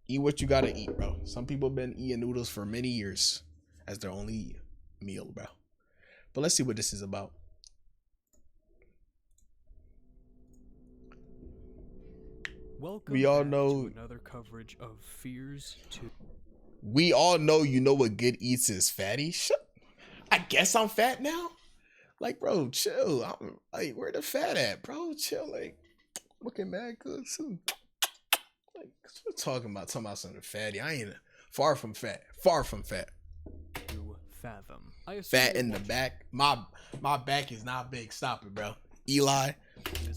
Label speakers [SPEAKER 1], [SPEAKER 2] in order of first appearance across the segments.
[SPEAKER 1] Eat what you gotta eat, bro. Some people been eating noodles for many years as their only meal, bro. But let's see what this is about.
[SPEAKER 2] Welcome
[SPEAKER 1] We all
[SPEAKER 2] back
[SPEAKER 1] know.
[SPEAKER 2] to another coverage of Fears 2.
[SPEAKER 1] We all know. You know what good eats is, fatty. Shut. I guess I'm fat now. Like, bro, chill. I'm like, where the fat at, bro? Chill. Like, looking mad good too. Like, what talking about? Talking about something fatty. I ain't far from fat. Far from fat.
[SPEAKER 2] Fathom.
[SPEAKER 1] Fat in the back. My back is not big. Stop it, bro. Eli.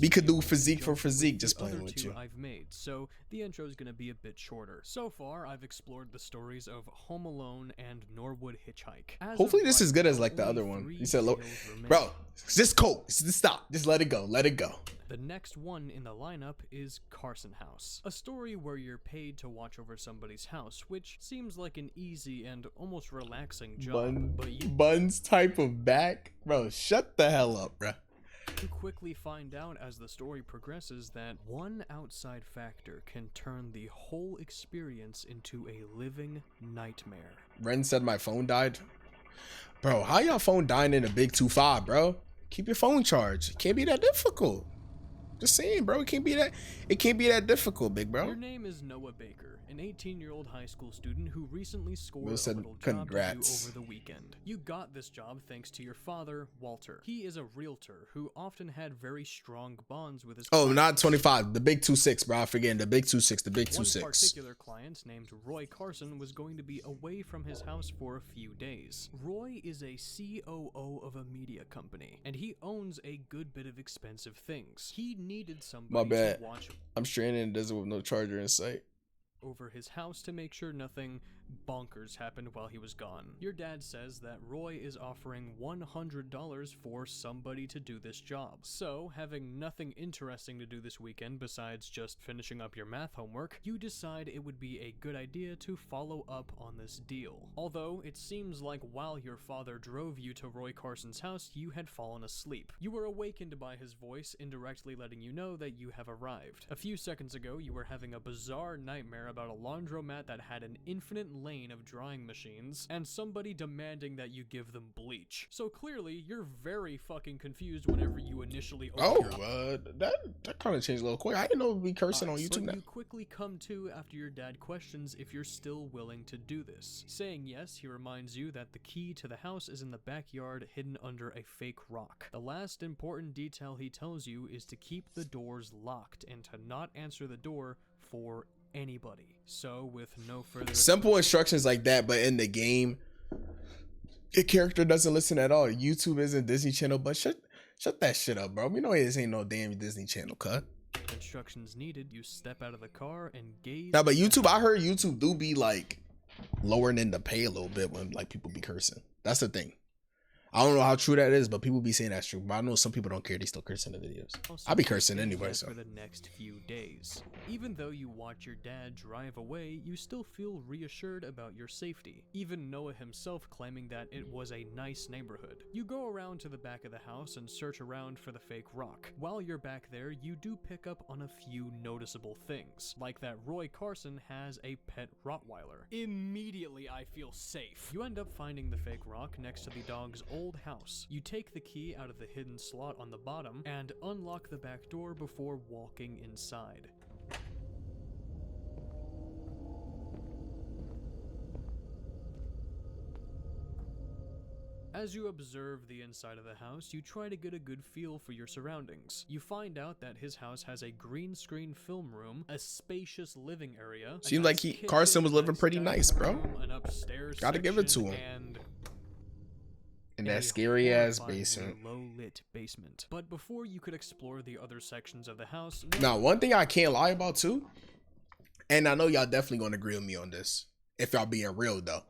[SPEAKER 1] We could do physique for physique, just playing with you.
[SPEAKER 2] I've made, so the intro is going to be a bit shorter. So far, I've explored the stories of Home Alone and Norwood Hitchhike.
[SPEAKER 1] Hopefully this is good as like the other one. You said, bro, just cool. Just stop. Just let it go. Let it go.
[SPEAKER 2] The next one in the lineup is Carson House, a story where you're paid to watch over somebody's house, which seems like an easy and almost relaxing job.
[SPEAKER 1] Buns type of back, bro. Shut the hell up, bro.
[SPEAKER 2] You quickly find out as the story progresses that one outside factor can turn the whole experience into a living nightmare.
[SPEAKER 1] Ren said my phone died. Bro, how y'all phone dying in a big 2.5, bro? Keep your phone charged. It can't be that difficult. Just saying, bro. It can't be that difficult, big bro.
[SPEAKER 2] Your name is Noah Baker, an 18-year-old high school student who recently scored a little job
[SPEAKER 1] congrats.
[SPEAKER 2] to do over the weekend. You got this job thanks to your father, Walter. He is a realtor who often had very strong bonds with his clients.
[SPEAKER 1] Not 25. The big 2.6, bro. I'm forgetting the big 2.6. The big 2.6.
[SPEAKER 2] One particular client named Roy Carson was going to be away from his house for a few days. Roy is a COO of a media company, and he owns a good bit of expensive things. He needed somebody to watch.
[SPEAKER 1] I'm stranded in the desert with no charger in sight.
[SPEAKER 2] Over his house to make sure nothing bonkers happened while he was gone. Your dad says that Roy is offering $100 for somebody to do this job. So, having nothing interesting to do this weekend besides just finishing up your math homework, you decide it would be a good idea to follow up on this deal. Although, it seems like while your father drove you to Roy Carson's house, you had fallen asleep. You were awakened by his voice, indirectly letting you know that you have arrived. A few seconds ago, you were having a bizarre nightmare about a laundromat that had an infinite lane of drying machines and somebody demanding that you give them bleach. So clearly, you're very fucking confused whenever you initially open your
[SPEAKER 1] that kind of changed a little quick. I didn't know it would be cursing on YouTube now.
[SPEAKER 2] You quickly come to after your dad questions if you're still willing to do this. Saying yes, he reminds you that the key to the house is in the backyard hidden under a fake rock. The last important detail he tells you is to keep the doors locked and to not answer the door for anybody. So with no further
[SPEAKER 1] simple instructions like that, but in the game your character doesn't listen at all. YouTube isn't Disney Channel, but shut that shit up, bro. We know this ain't no damn Disney Channel cut.
[SPEAKER 2] Instructions needed, you step out of the car and gaze.
[SPEAKER 1] Now, but YouTube, I heard YouTube do be like lowering in the pay a little bit when like people be cursing. That's the thing. I don't know how true that is, but people be saying that's true. But I know some people don't care. They still curse in the videos. I be cursing anyway, so.
[SPEAKER 2] For the next few days. Even though you watch your dad drive away, you still feel reassured about your safety. Even Noah himself claiming that it was a nice neighborhood. You go around to the back of the house and search around for the fake rock. While you're back there, you do pick up on a few noticeable things, like that Roy Carson has a pet Rottweiler. Immediately, I feel safe. You end up finding the fake rock next to the dog's old house. You take the key out of the hidden slot on the bottom and unlock the back door before walking inside. As you observe the inside of the house, you try to get a good feel for your surroundings. You find out that his house has a green screen film room, a spacious living area.
[SPEAKER 1] Seems like Carson was living pretty nice, bro.
[SPEAKER 2] An upstairs
[SPEAKER 1] gotta give it to him.
[SPEAKER 2] And
[SPEAKER 1] in that scary ass basement.
[SPEAKER 2] Low lit basement. But before you could explore the other sections of the house.
[SPEAKER 1] Now, one thing I can't lie about too, and I know y'all definitely gonna agree with me on this, if y'all being real though.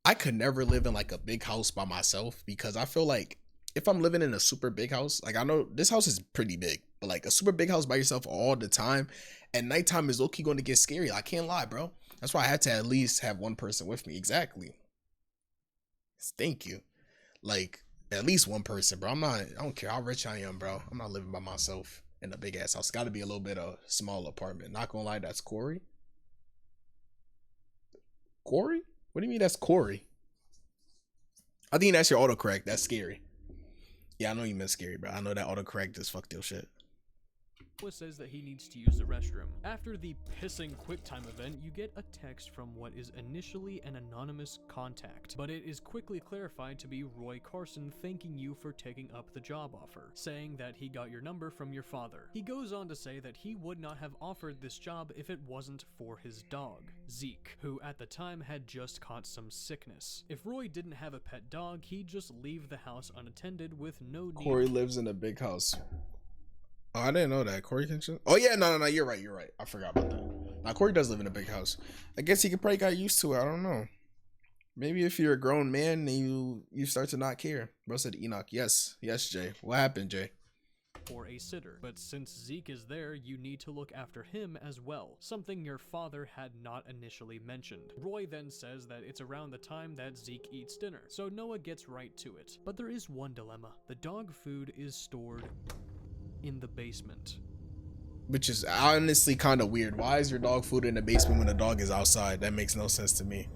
[SPEAKER 1] I could never live in like a big house by myself, because I feel like if I'm living in a super big house, like I know this house is pretty big, but like a super big house by yourself all the time, at nighttime is low-key going to get scary. I can't lie, bro. That's why I had to at least have one person with me. Exactly. Thank you. Like at least one person, bro. I don't care how rich I am, bro. I'm not living by myself in a big ass house. Got to be a little bit of small apartment. Not gonna lie, that's Corey. Corey? What do you mean that's Corey? I think that's your autocorrect. That's scary. Yeah, I know you meant scary, bro. I know that autocorrect just fucked your shit.
[SPEAKER 2] Says that he needs to use the restroom. After the pissing QuickTime event, you get a text from what is initially an anonymous contact, but it is quickly clarified to be Roy Carson thanking you for taking up the job offer, saying that he got your number from your father. He goes on to say that he would not have offered this job if it wasn't for his dog, Zeke, who at the time had just caught some sickness. If Roy didn't have a pet dog, he'd just leave the house unattended with no need.
[SPEAKER 1] Corey lives in a big house. Oh, I didn't know that. Corey can. Oh yeah, no. You're right. I forgot about that. Now Corey does live in a big house. I guess he could probably got used to it. I don't know. Maybe if you're a grown man, then you start to not care. Bro said Enoch. Yes, Jay. What happened, Jay?
[SPEAKER 2] Or a sitter, but since Zeke is there, you need to look after him as well, something your father had not initially mentioned. Roy then says that it's around the time that Zeke eats dinner, so Noah gets right to it. But there is one dilemma. The dog food is stored in the basement,
[SPEAKER 1] which is honestly kind of weird. Why is your dog food in the basement when the dog is outside? That makes no sense to me.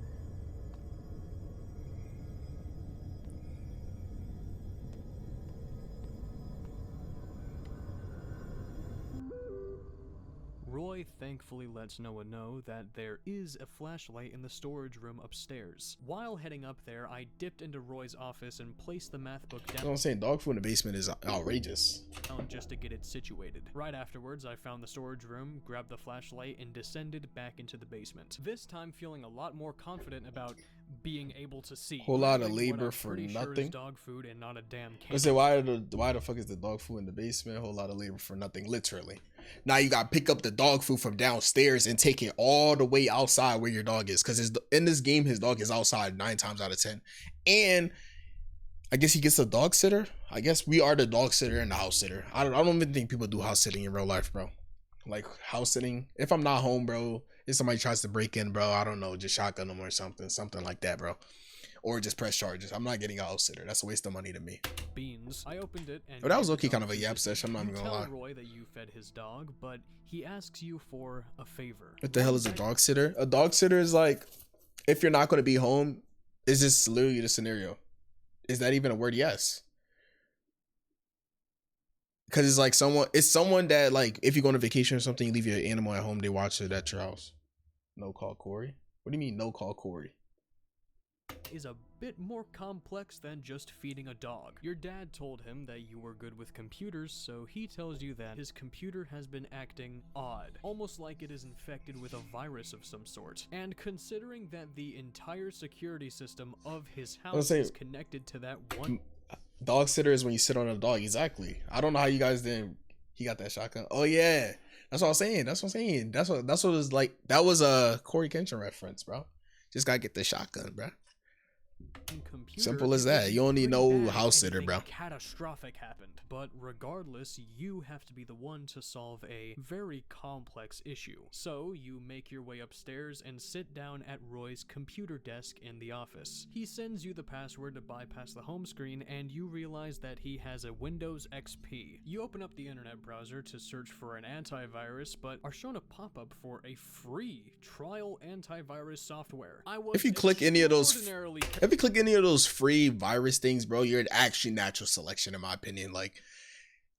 [SPEAKER 2] Roy thankfully lets Noah know that there is a flashlight in the storage room upstairs. While heading up there, I dipped into Roy's office and placed the math book down.
[SPEAKER 1] You know what I'm saying? Dog food in the basement is outrageous.
[SPEAKER 2] Just to get it situated. Right afterwards, I found the storage room, grabbed the flashlight, and descended back into the basement. This time feeling a lot more confident about being able to see.
[SPEAKER 1] Whole lot of labor for nothing.
[SPEAKER 2] Dog food and not a damn can.
[SPEAKER 1] I say why the fuck is the dog food in the basement? Whole lot of labor for nothing, literally. Now you gotta pick up the dog food from downstairs and take it all the way outside where your dog is, because in this game his dog is outside 9 times out of 10. And I guess he gets a dog sitter. I guess we are the dog sitter and the house sitter. I don't even think people do house sitting in real life, bro. Like house sitting. If I'm not home, bro, if somebody tries to break in, bro, I don't know, just shotgun them or something like that, bro. Or just press charges. I'm not getting a house sitter. That's a waste of money to me.
[SPEAKER 2] Beans. I opened it and
[SPEAKER 1] that was okay, kind of a yap session. I'm not even gonna lie.
[SPEAKER 2] Roy that you fed his dog, but he asks you for a favor.
[SPEAKER 1] What the hell is a dog sitter? A dog sitter is like, if you're not gonna be home, is this literally the scenario? Is that even a word? Yes. Because it's like someone that, like, if you go on a vacation or something, you leave your animal at home, they watch it at your house. No call Corey? What do you mean no call Corey?
[SPEAKER 2] Is a bit more complex than just feeding a dog. Your dad told him that you were good with computers, so he tells you that his computer has been acting odd, almost like it is infected with a virus of some sort. And considering that the entire security system of his house is connected to that one
[SPEAKER 1] dog sitter is when you sit on a dog. Exactly. I don't know how you guys didn't. He got that shotgun. Oh yeah, that's what I'm saying. That's what it's like. That was a Corey Kenshin reference, bro. Just gotta get the shotgun, bro. Simple as that. You don't need no house sitter, bro.
[SPEAKER 2] Catastrophic happened, but regardless, you have to be the one to solve a very complex issue. So you make your way upstairs and sit down at Roy's computer desk in the office. He sends you the password to bypass the home screen, and you realize that he has a Windows XP. You open up the internet browser to search for an antivirus, but are shown a pop-up for a free trial antivirus software.
[SPEAKER 1] If you click any of those free virus things, bro, you're actually natural selection, in my opinion. Like,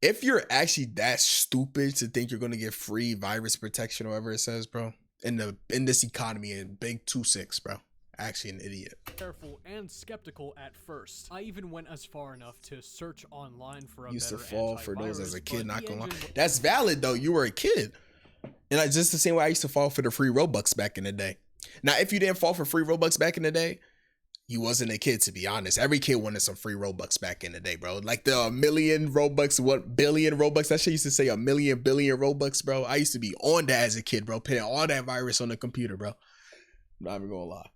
[SPEAKER 1] if you're actually that stupid to think you're gonna get free virus protection or whatever it says, bro, in this economy in big 2-6, bro, actually an idiot.
[SPEAKER 2] Careful and skeptical at first. I even went as far enough to search online for a
[SPEAKER 1] used
[SPEAKER 2] better
[SPEAKER 1] to fall for those as a kid, not gonna lie.
[SPEAKER 2] engine...
[SPEAKER 1] That's valid though. You were a kid, and like just the same way I used to fall for the free Robux back in the day. Now, if you didn't fall for free Robux back in the day, you wasn't a kid, to be honest. Every kid wanted some free Robux back in the day, bro. Like the million Robux, what billion Robux? That shit used to say a million billion Robux, bro. I used to be on that as a kid, bro. Putting all that virus on the computer, bro. Not even gonna lie.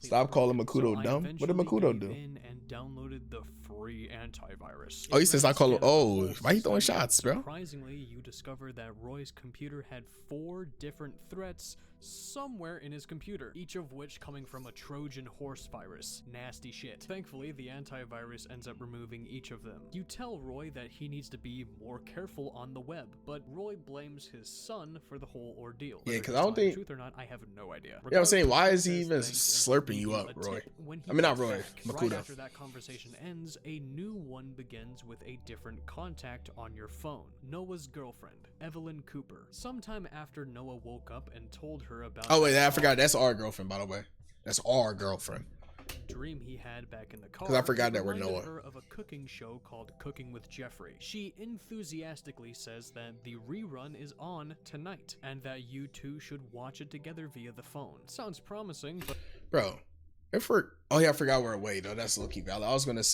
[SPEAKER 1] Stop calling Makuto dumb. What did Makuto do?
[SPEAKER 2] And downloaded the free antivirus.
[SPEAKER 1] Oh, he says I call him. Oh, why you throwing shots, bro?
[SPEAKER 2] Surprisingly, you discover that Roy's computer had 4 different threats somewhere in his computer, each of which coming from a Trojan horse virus. Nasty shit. Thankfully, the antivirus ends up removing each of them. You tell Roy that he needs to be more careful on the web, but Roy blames his son for the whole ordeal.
[SPEAKER 1] Yeah, because I don't think...
[SPEAKER 2] Truth or not, I have no idea.
[SPEAKER 1] Yeah, I'm saying, why is he even slurping you up, Roy? I mean, not Roy, Makuta.
[SPEAKER 2] Right after that conversation ends, a new one begins with a different contact on your phone. Noah's girlfriend, Evelyn Cooper. Sometime after Noah woke up and told her about...
[SPEAKER 1] Oh, wait, I forgot. That's our girlfriend, by the way. That's our girlfriend.
[SPEAKER 2] Dream he had back in the car.
[SPEAKER 1] Because I forgot that we're Noah.
[SPEAKER 2] Her of a cooking show called Cooking with Jeffrey. She enthusiastically says that the rerun is on tonight and that you two should watch it together via the phone. Sounds promising, but...
[SPEAKER 1] Bro, if we're... Oh, yeah, I forgot we're away, though. That's low-key valid. I was going to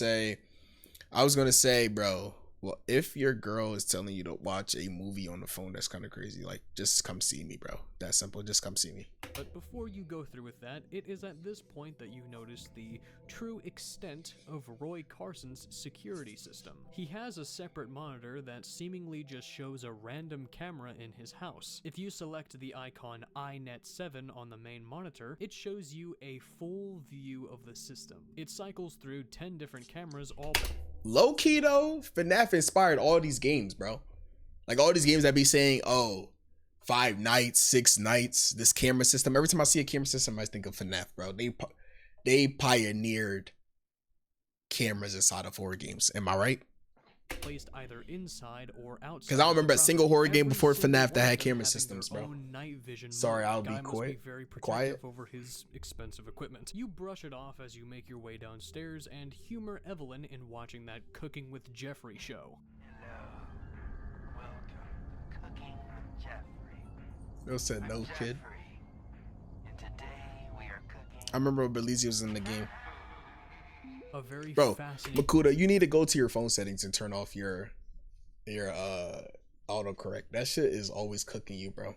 [SPEAKER 1] say, bro... Well, if your girl is telling you to watch a movie on the phone, that's kind of crazy. Like, just come see me, bro. That simple. Just come see me.
[SPEAKER 2] But before you go through with that, it is at this point that you notice the true extent of Roy Carson's security system. He has a separate monitor that seemingly just shows a random camera in his house. If you select the icon iNet7 on the main monitor, it shows you a full view of the system. It cycles through 10 different cameras, all...
[SPEAKER 1] Low key though, FNAF inspired all these games, bro. Like all these games that be saying, oh, 5 nights, 6 nights, this camera system. Every time I see a camera system, I think of FNAF, bro. They pioneered cameras inside of horror games. Am I right?
[SPEAKER 2] Placed either inside or outside.
[SPEAKER 1] Because I don't remember a single horror game before FNAF that had camera systems, bro. Sorry, I'll be quiet.
[SPEAKER 2] Over his expensive equipment. You brush it off as you make your way downstairs and humor Evelyn in watching that Cooking with Jeffrey show.
[SPEAKER 3] Hello, welcome, Cooking with Jeffrey.
[SPEAKER 1] Bill said no, kid.
[SPEAKER 3] And today we are cooking.
[SPEAKER 1] I remember when Belize was in the game.
[SPEAKER 2] A very
[SPEAKER 1] Bro,
[SPEAKER 2] fascinating...
[SPEAKER 1] Makuta, you need to go to your phone settings and turn off your autocorrect. That shit is always cooking you, bro.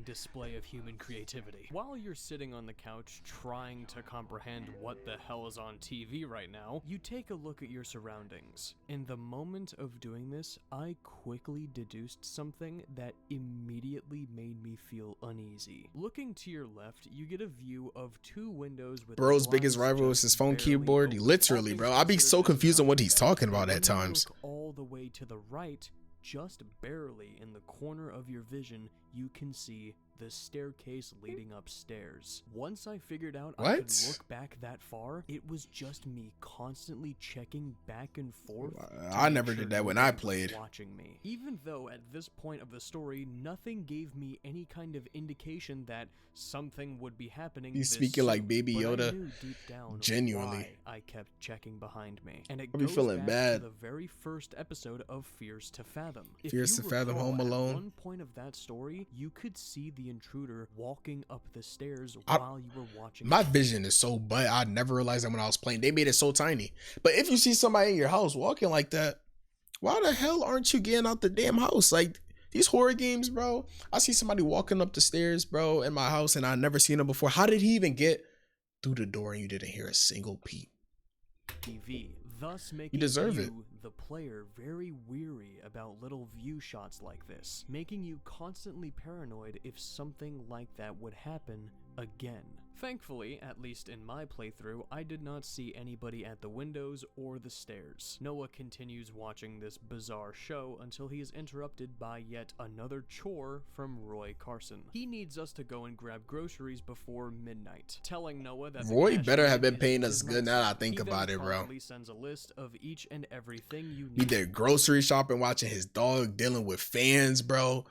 [SPEAKER 2] Display of human creativity. While you're sitting on the couch trying to comprehend what the hell is on TV right now, you take a look at your surroundings. In the moment of doing this, I quickly deduced something that immediately made me feel uneasy. Looking to your left, you get a view of 2 windows with...
[SPEAKER 1] Bro's biggest rival is his phone keyboard. Literally, bro. I'd be so confused on what he's talking about at times.
[SPEAKER 2] Look all the way to the right, just barely in the corner of your vision, you can see the staircase leading upstairs. Once I figured out I could look back that far, it was just me constantly checking back and forth.
[SPEAKER 1] I never did that when I played.
[SPEAKER 2] Watching me. Even though at this point of the story, nothing gave me any kind of indication that something would be happening.
[SPEAKER 1] He's speaking like Baby Yoda.
[SPEAKER 2] I knew deep down
[SPEAKER 1] genuinely.
[SPEAKER 2] Why I kept checking behind me. And it
[SPEAKER 1] I'll be
[SPEAKER 2] goes
[SPEAKER 1] feeling
[SPEAKER 2] back
[SPEAKER 1] bad.
[SPEAKER 2] to the very first episode of Fears to Fathom.
[SPEAKER 1] Fears to Fathom, Home Alone.
[SPEAKER 2] At one point of that story, you could see the intruder walking up the stairs while you were watching.
[SPEAKER 1] My vision is so bad. I never realized that when I was playing. They made it so tiny. But if you see somebody in your house walking like that, why the hell aren't you getting out the damn house? Like these horror games, bro. I see somebody walking up the stairs, bro, in my house, and I never seen him before. How did he even get through the door and you didn't hear a single peep?
[SPEAKER 2] TV, thus making
[SPEAKER 1] you deserve it.
[SPEAKER 2] The player very weary about little view shots like this, making you constantly paranoid if something like that would happen again. Thankfully, at least in my playthrough, I did not see anybody at the windows or the stairs. Noah continues watching this bizarre show until he is interrupted by yet another chore from Roy Carson. He needs us to go and grab groceries before midnight, telling Noah that
[SPEAKER 1] Roy better have been paying us good now that I think about it, bro.
[SPEAKER 2] He sends a list of each and everything you need.
[SPEAKER 1] He did grocery shopping, watching his dog, dealing with fans, bro.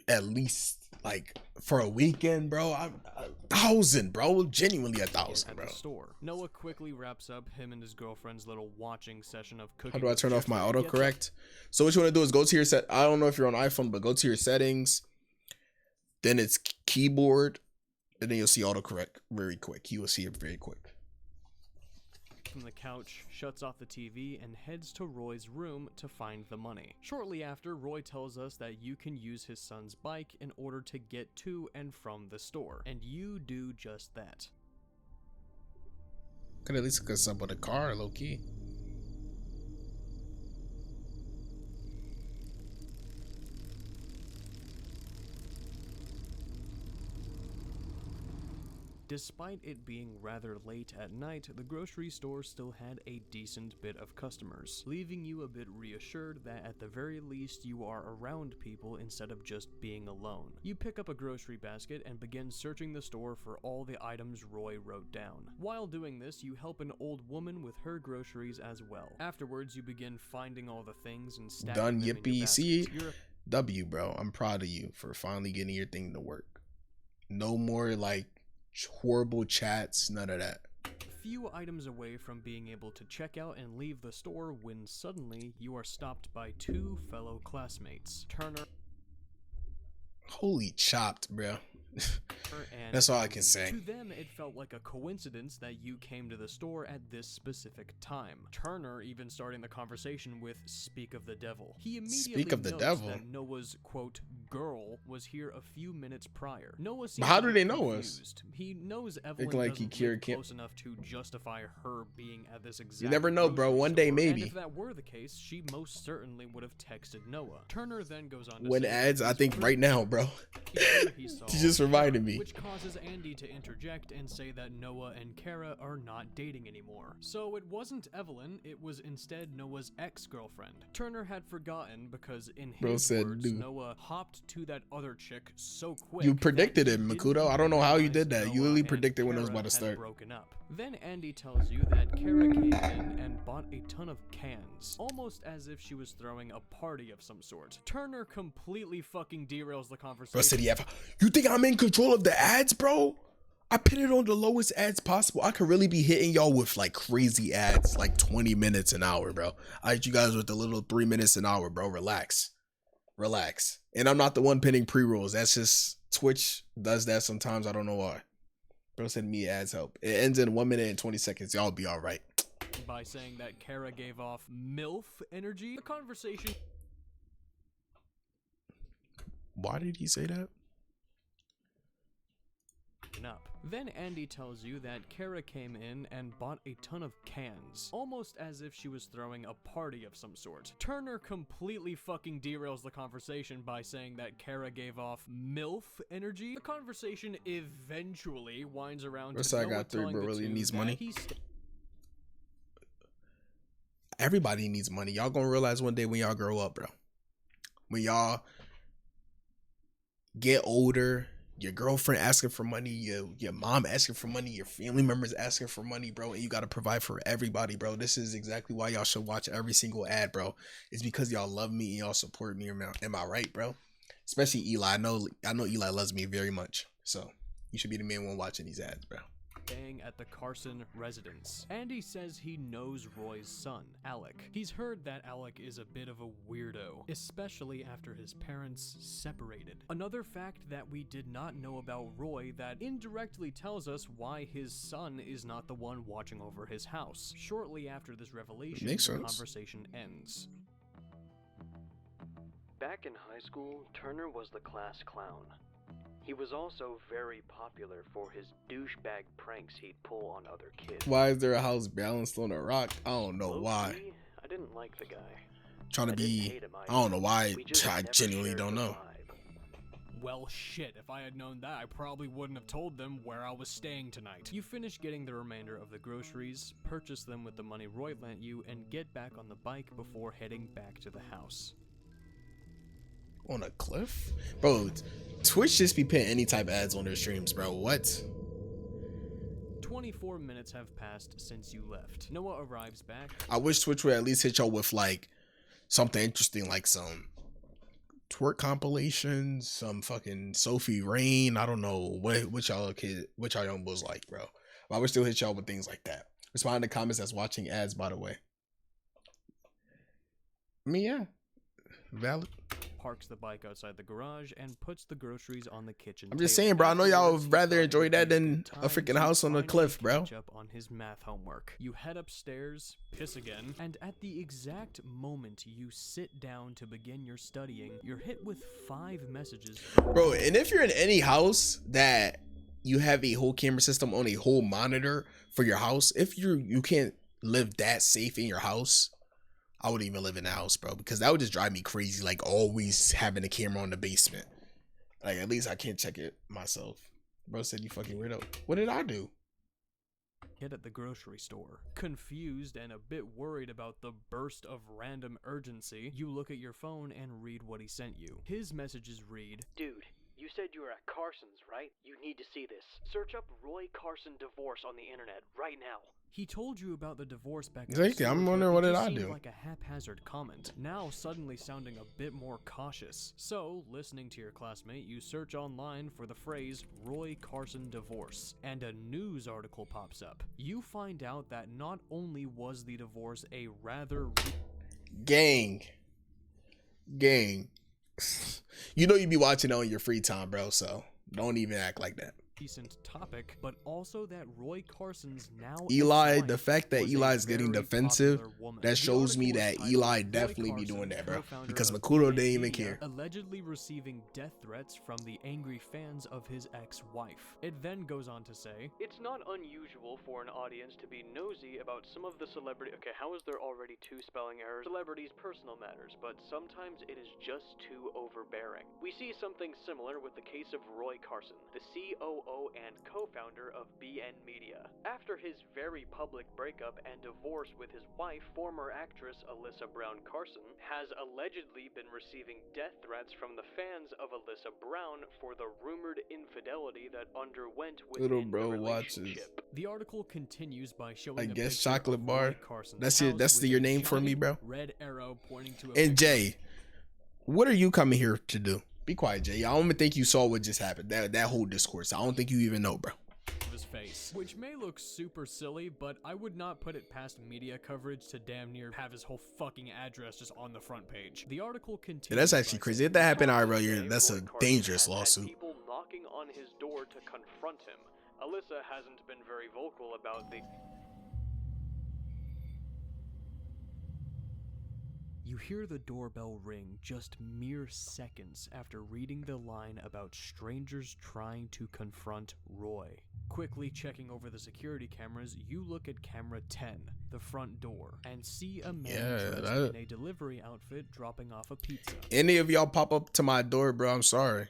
[SPEAKER 1] At least like for a weekend, bro. 1,000, bro. Genuinely 1,000, bro.
[SPEAKER 2] At the store. Noah quickly wraps up him and his girlfriend's little watching session of cooking.
[SPEAKER 1] How do I turn off my autocorrect? So what you want to do is go to your set. I don't know if you're on iPhone, but go to your settings. Then it's keyboard, and then you'll see autocorrect very quick. You will see it very quick.
[SPEAKER 2] From the couch, shuts off the TV, and heads to Roy's room to find the money. Shortly after, Roy tells us that you can use his son's bike in order to get to and from the store, and you do just that.
[SPEAKER 1] Could at least hook us up with a car, low-key.
[SPEAKER 2] Despite it being rather late at night, the grocery store still had a decent bit of customers, leaving you a bit reassured that at the very least you are around people instead of just being alone. You pick up a grocery basket and begin searching the store for all the items Roy wrote down. While doing this, you help an old woman with her groceries as well. Afterwards, you begin finding all the things and stacking
[SPEAKER 1] Done,
[SPEAKER 2] them in your
[SPEAKER 1] yippee.
[SPEAKER 2] basket.
[SPEAKER 1] See, W, bro. I'm proud of you for finally getting your thing to work. No more like horrible chats, none of that.
[SPEAKER 2] Few items away from being able to check out and leave the store when suddenly you are stopped by two fellow classmates, Turner
[SPEAKER 1] Holy chopped, bro.
[SPEAKER 2] and
[SPEAKER 1] That's all I can say.
[SPEAKER 2] To them, it felt like a coincidence that you came to the store at this specific time. Turner even starting the conversation with "Speak of the devil." He immediately
[SPEAKER 1] Speak of the
[SPEAKER 2] notes
[SPEAKER 1] devil?
[SPEAKER 2] that Noah's quote girl was here a few minutes prior. Noah seems
[SPEAKER 1] how do they know
[SPEAKER 2] confused. He knows Evelyn
[SPEAKER 1] like he
[SPEAKER 2] doesn't
[SPEAKER 1] cured
[SPEAKER 2] live close enough to justify her being at this exact.
[SPEAKER 1] You never know, bro.
[SPEAKER 2] grocery
[SPEAKER 1] One day,
[SPEAKER 2] store.
[SPEAKER 1] maybe.
[SPEAKER 2] And if that were the case, she most certainly would have texted Noah. Turner then goes on to
[SPEAKER 1] When
[SPEAKER 2] say
[SPEAKER 1] ads,
[SPEAKER 2] that
[SPEAKER 1] I
[SPEAKER 2] he's
[SPEAKER 1] think
[SPEAKER 2] pretty
[SPEAKER 1] right now, bro.
[SPEAKER 2] sure he saw
[SPEAKER 1] You just reminded me.
[SPEAKER 2] which causes Andy to interject and say that Noah and Kara are not dating anymore. So it wasn't Evelyn, it was instead Noah's ex-girlfriend. Turner had forgotten because in
[SPEAKER 1] Bro
[SPEAKER 2] his
[SPEAKER 1] said
[SPEAKER 2] words,
[SPEAKER 1] do.
[SPEAKER 2] Noah hopped to that other chick so quick.
[SPEAKER 1] You predicted
[SPEAKER 2] that
[SPEAKER 1] it,
[SPEAKER 2] he didn't
[SPEAKER 1] Makuto. I don't know how you did
[SPEAKER 2] realize
[SPEAKER 1] that. You
[SPEAKER 2] Noah
[SPEAKER 1] literally
[SPEAKER 2] and
[SPEAKER 1] predicted when it was
[SPEAKER 2] Kara
[SPEAKER 1] about to
[SPEAKER 2] had
[SPEAKER 1] start.
[SPEAKER 2] broken up. Then Andy tells you that Kara came in and bought a ton of cans, almost as if she was throwing a party of some sort. Turner completely fucking derails the conversation.
[SPEAKER 1] Bro said, yeah. You think I'm in control of the ads, bro? I put it on the lowest ads possible. I could really be hitting y'all with like crazy ads, like 20 minutes an hour, bro. I hit you guys with a little 3 minutes an hour, bro. Relax. Relax. And I'm not the one pinning pre-rolls. That's just Twitch does that sometimes. I don't know why. Bro said me ads help. It ends in 1 minute and 20 seconds. Y'all be all right.
[SPEAKER 2] By saying that Kara gave off MILF energy. The conversation
[SPEAKER 1] Why did he say that?
[SPEAKER 2] up. Then Andy tells you that Kara came in and bought a ton of cans, almost as if she was throwing a party of some sort. Turner completely fucking derails the conversation by saying that Kara gave off MILF energy. The conversation eventually winds around
[SPEAKER 1] What's
[SPEAKER 2] to
[SPEAKER 1] that
[SPEAKER 2] Noah
[SPEAKER 1] got through,
[SPEAKER 2] telling
[SPEAKER 1] bro?
[SPEAKER 2] the
[SPEAKER 1] Really
[SPEAKER 2] two
[SPEAKER 1] needs
[SPEAKER 2] that
[SPEAKER 1] money?
[SPEAKER 2] he
[SPEAKER 1] Everybody needs money. Y'all gonna realize one day when y'all grow up, bro. When y'all get older, your girlfriend asking for money, your mom asking for money, your family members asking for money, bro, and you gotta provide for everybody, bro. This is exactly why y'all should watch every single ad, bro. It's because y'all love me and y'all support me. Am I right, bro? Especially Eli. I know Eli loves me very much, so you should be the main one watching these ads, bro.
[SPEAKER 2] staying at the Carson residence. Andy says he knows Roy's son, Alec. He's heard that Alec is a bit of a weirdo, especially after his parents separated. Another fact that we did not know about Roy that indirectly tells us why his son is not the one watching over his house. Shortly after this revelation,
[SPEAKER 1] Makes
[SPEAKER 2] the
[SPEAKER 1] sense.
[SPEAKER 2] conversation ends.
[SPEAKER 4] Back in high school, Turner was the class clown. He was also very popular for his douchebag pranks he'd pull on other kids.
[SPEAKER 1] Why is there a house balanced on a rock? I don't know why.
[SPEAKER 4] Low-key, I didn't like the guy.
[SPEAKER 1] Trying to
[SPEAKER 4] I didn't
[SPEAKER 1] be,
[SPEAKER 4] hate him
[SPEAKER 1] I don't know why.
[SPEAKER 4] We just
[SPEAKER 1] I
[SPEAKER 4] never
[SPEAKER 1] genuinely
[SPEAKER 4] shared
[SPEAKER 1] don't
[SPEAKER 4] the
[SPEAKER 1] know.
[SPEAKER 4] vibe.
[SPEAKER 2] Well, shit, if I had known that, I probably wouldn't have told them where I was staying tonight. You finish getting the remainder of the groceries, purchase them with the money Roy lent you, and get back on the bike before heading back to the house.
[SPEAKER 1] On a cliff? Bro, Twitch just be putting any type of ads on their streams, bro. What?
[SPEAKER 2] 24 minutes have passed since you left. Noah arrives back.
[SPEAKER 1] I wish Twitch would at least hit y'all with like something interesting, like some twerk compilations, some fucking Sophie Rain. I don't know what y'all young bulls like, bro. But I wish they would hit y'all with things like that. Respond in the comments that's watching ads, by the way. I mean, yeah. Valid.
[SPEAKER 2] Parks the bike outside the garage and puts the groceries on the kitchen
[SPEAKER 1] I'm just
[SPEAKER 2] table.
[SPEAKER 1] saying, bro. I know y'all
[SPEAKER 2] Afterwards,
[SPEAKER 1] would rather
[SPEAKER 2] he
[SPEAKER 1] enjoy
[SPEAKER 2] finds
[SPEAKER 1] that
[SPEAKER 2] a
[SPEAKER 1] than
[SPEAKER 2] good
[SPEAKER 1] a
[SPEAKER 2] time
[SPEAKER 1] freaking
[SPEAKER 2] to
[SPEAKER 1] house on a
[SPEAKER 2] finally
[SPEAKER 1] cliff, bro.
[SPEAKER 2] catch up on his math homework. You head upstairs, piss again, and at the exact moment you sit down to begin your studying, you're hit with 5 messages.
[SPEAKER 1] Bro, and if you're in any house that you have a whole camera system on a whole monitor for your house, if you can't live that safe in your house, I wouldn't even live in the house, bro, because that would just drive me crazy, like always having a camera on the basement. Like, at least I can't check it myself. Bro said you fucking weirdo. What did I do?
[SPEAKER 2] Kid at the grocery store. Confused and a bit worried about the burst of random urgency, you look at your phone and read what he sent you. His messages read,
[SPEAKER 4] Dude, you said you were at Carson's, right? You need to see this. Search up Roy Carson divorce on the internet right now.
[SPEAKER 2] he told you about the divorce back in
[SPEAKER 1] Exactly, I'm
[SPEAKER 2] December,
[SPEAKER 1] wondering
[SPEAKER 2] but
[SPEAKER 1] what
[SPEAKER 2] it
[SPEAKER 1] did
[SPEAKER 2] just
[SPEAKER 1] I
[SPEAKER 2] seemed
[SPEAKER 1] do?
[SPEAKER 2] like a haphazard comment, now suddenly sounding a bit more cautious. So, listening to your classmate, you search online for the phrase Roy Carson divorce, and a news article pops up. You find out that not only was the divorce a rather
[SPEAKER 1] Gang. You know you be watching it on your free time, bro, so don't even act like that.
[SPEAKER 2] recent topic, but also that Roy Carson's now
[SPEAKER 1] Eli,
[SPEAKER 2] ex-wife
[SPEAKER 1] the fact that
[SPEAKER 2] was a
[SPEAKER 1] Eli's getting
[SPEAKER 2] very
[SPEAKER 1] defensive,
[SPEAKER 2] popular woman.
[SPEAKER 1] that
[SPEAKER 2] The
[SPEAKER 1] shows me
[SPEAKER 2] article is
[SPEAKER 1] that
[SPEAKER 2] titled,
[SPEAKER 1] Eli
[SPEAKER 2] "Roy
[SPEAKER 1] definitely be
[SPEAKER 2] Carson,
[SPEAKER 1] doing that, bro.
[SPEAKER 2] co-founder
[SPEAKER 1] Because
[SPEAKER 2] of
[SPEAKER 1] Makuto
[SPEAKER 2] BN
[SPEAKER 1] didn't even
[SPEAKER 2] Media,
[SPEAKER 1] care.
[SPEAKER 2] allegedly receiving death threats from the angry fans of his ex-wife. It then goes on to say,
[SPEAKER 4] It's not unusual for an audience to be nosy about some of the celebrity. Okay, how is there already 2 spelling errors? Celebrities' personal matters, but sometimes it is just too overbearing. We see something similar with the case of Roy Carson, the COO and co-founder of BN Media. After his very public breakup and divorce with his wife, former actress Alyssa Brown Carson has allegedly been receiving death threats from the fans of Alyssa Brown for the rumored infidelity that underwent
[SPEAKER 1] Little
[SPEAKER 4] within
[SPEAKER 1] bro
[SPEAKER 4] the
[SPEAKER 1] watches.
[SPEAKER 4] relationship.
[SPEAKER 2] the article continues by showing
[SPEAKER 1] I
[SPEAKER 2] a
[SPEAKER 1] guess
[SPEAKER 2] picture
[SPEAKER 1] chocolate
[SPEAKER 2] of
[SPEAKER 1] bar.
[SPEAKER 2] Roy Carson's
[SPEAKER 1] That's
[SPEAKER 2] house
[SPEAKER 1] your
[SPEAKER 2] with a
[SPEAKER 1] name for me,
[SPEAKER 2] giant
[SPEAKER 1] bro.
[SPEAKER 2] red arrow pointing to a
[SPEAKER 1] And
[SPEAKER 2] picture
[SPEAKER 1] Jay, what are you coming here to do? Be quiet, Jay. I don't even think you saw what just happened. That whole discourse. I don't think you even know, bro.
[SPEAKER 2] of his face, which may look super silly, but I would not put it past media coverage to damn near have his whole fucking address just on the front page. The article continues.
[SPEAKER 1] Yeah, that's actually
[SPEAKER 2] by
[SPEAKER 1] crazy.
[SPEAKER 2] saying,
[SPEAKER 1] If that happened
[SPEAKER 4] Sources
[SPEAKER 1] IRL,
[SPEAKER 4] say
[SPEAKER 1] that's
[SPEAKER 4] Roy
[SPEAKER 1] a
[SPEAKER 4] Carson
[SPEAKER 1] dangerous
[SPEAKER 4] has had
[SPEAKER 1] lawsuit.
[SPEAKER 4] people knocking on his door to confront him. Alyssa hasn't been very vocal about the
[SPEAKER 2] You hear the doorbell ring just mere seconds after reading the line about strangers trying to confront Roy. Quickly checking over the security cameras, you look at camera 10, the front door, and see a man
[SPEAKER 1] Yeah,
[SPEAKER 2] dressed in a delivery outfit dropping off a pizza.
[SPEAKER 1] Any of y'all pop up to my door, bro, I'm sorry.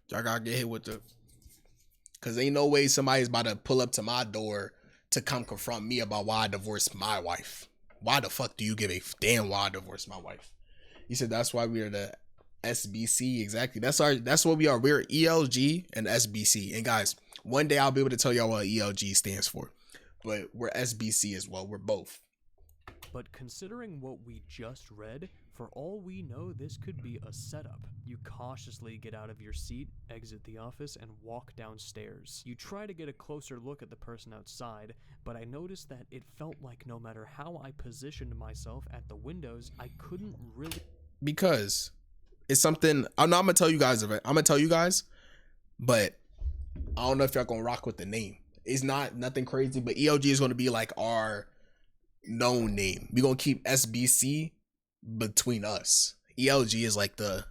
[SPEAKER 1] Y'all gotta get hit with the... Because ain't no way somebody's about to pull up to my door to come confront me about why I divorced my wife. Why the fuck do you give a damn why I divorced my wife? He said that's why we are the SBC. Exactly. That's what we are. We're ELG and SBC. And guys, one day I'll be able to tell y'all what ELG stands for. But we're SBC as well. We're both.
[SPEAKER 2] But considering what we just read, for all we know, this could be a setup. You cautiously get out of your seat, exit the office, and walk downstairs. You try to get a closer look at the person outside, but I noticed that it felt like no matter how I positioned myself at the windows, I couldn't really...
[SPEAKER 1] Because it's something... I'm going to tell you guys of it. I'm going to tell you guys, but I don't know if y'all going to rock with the name. It's not nothing crazy, but ELG is going to be like our known name. We're going to keep SBC between us. ELG is like the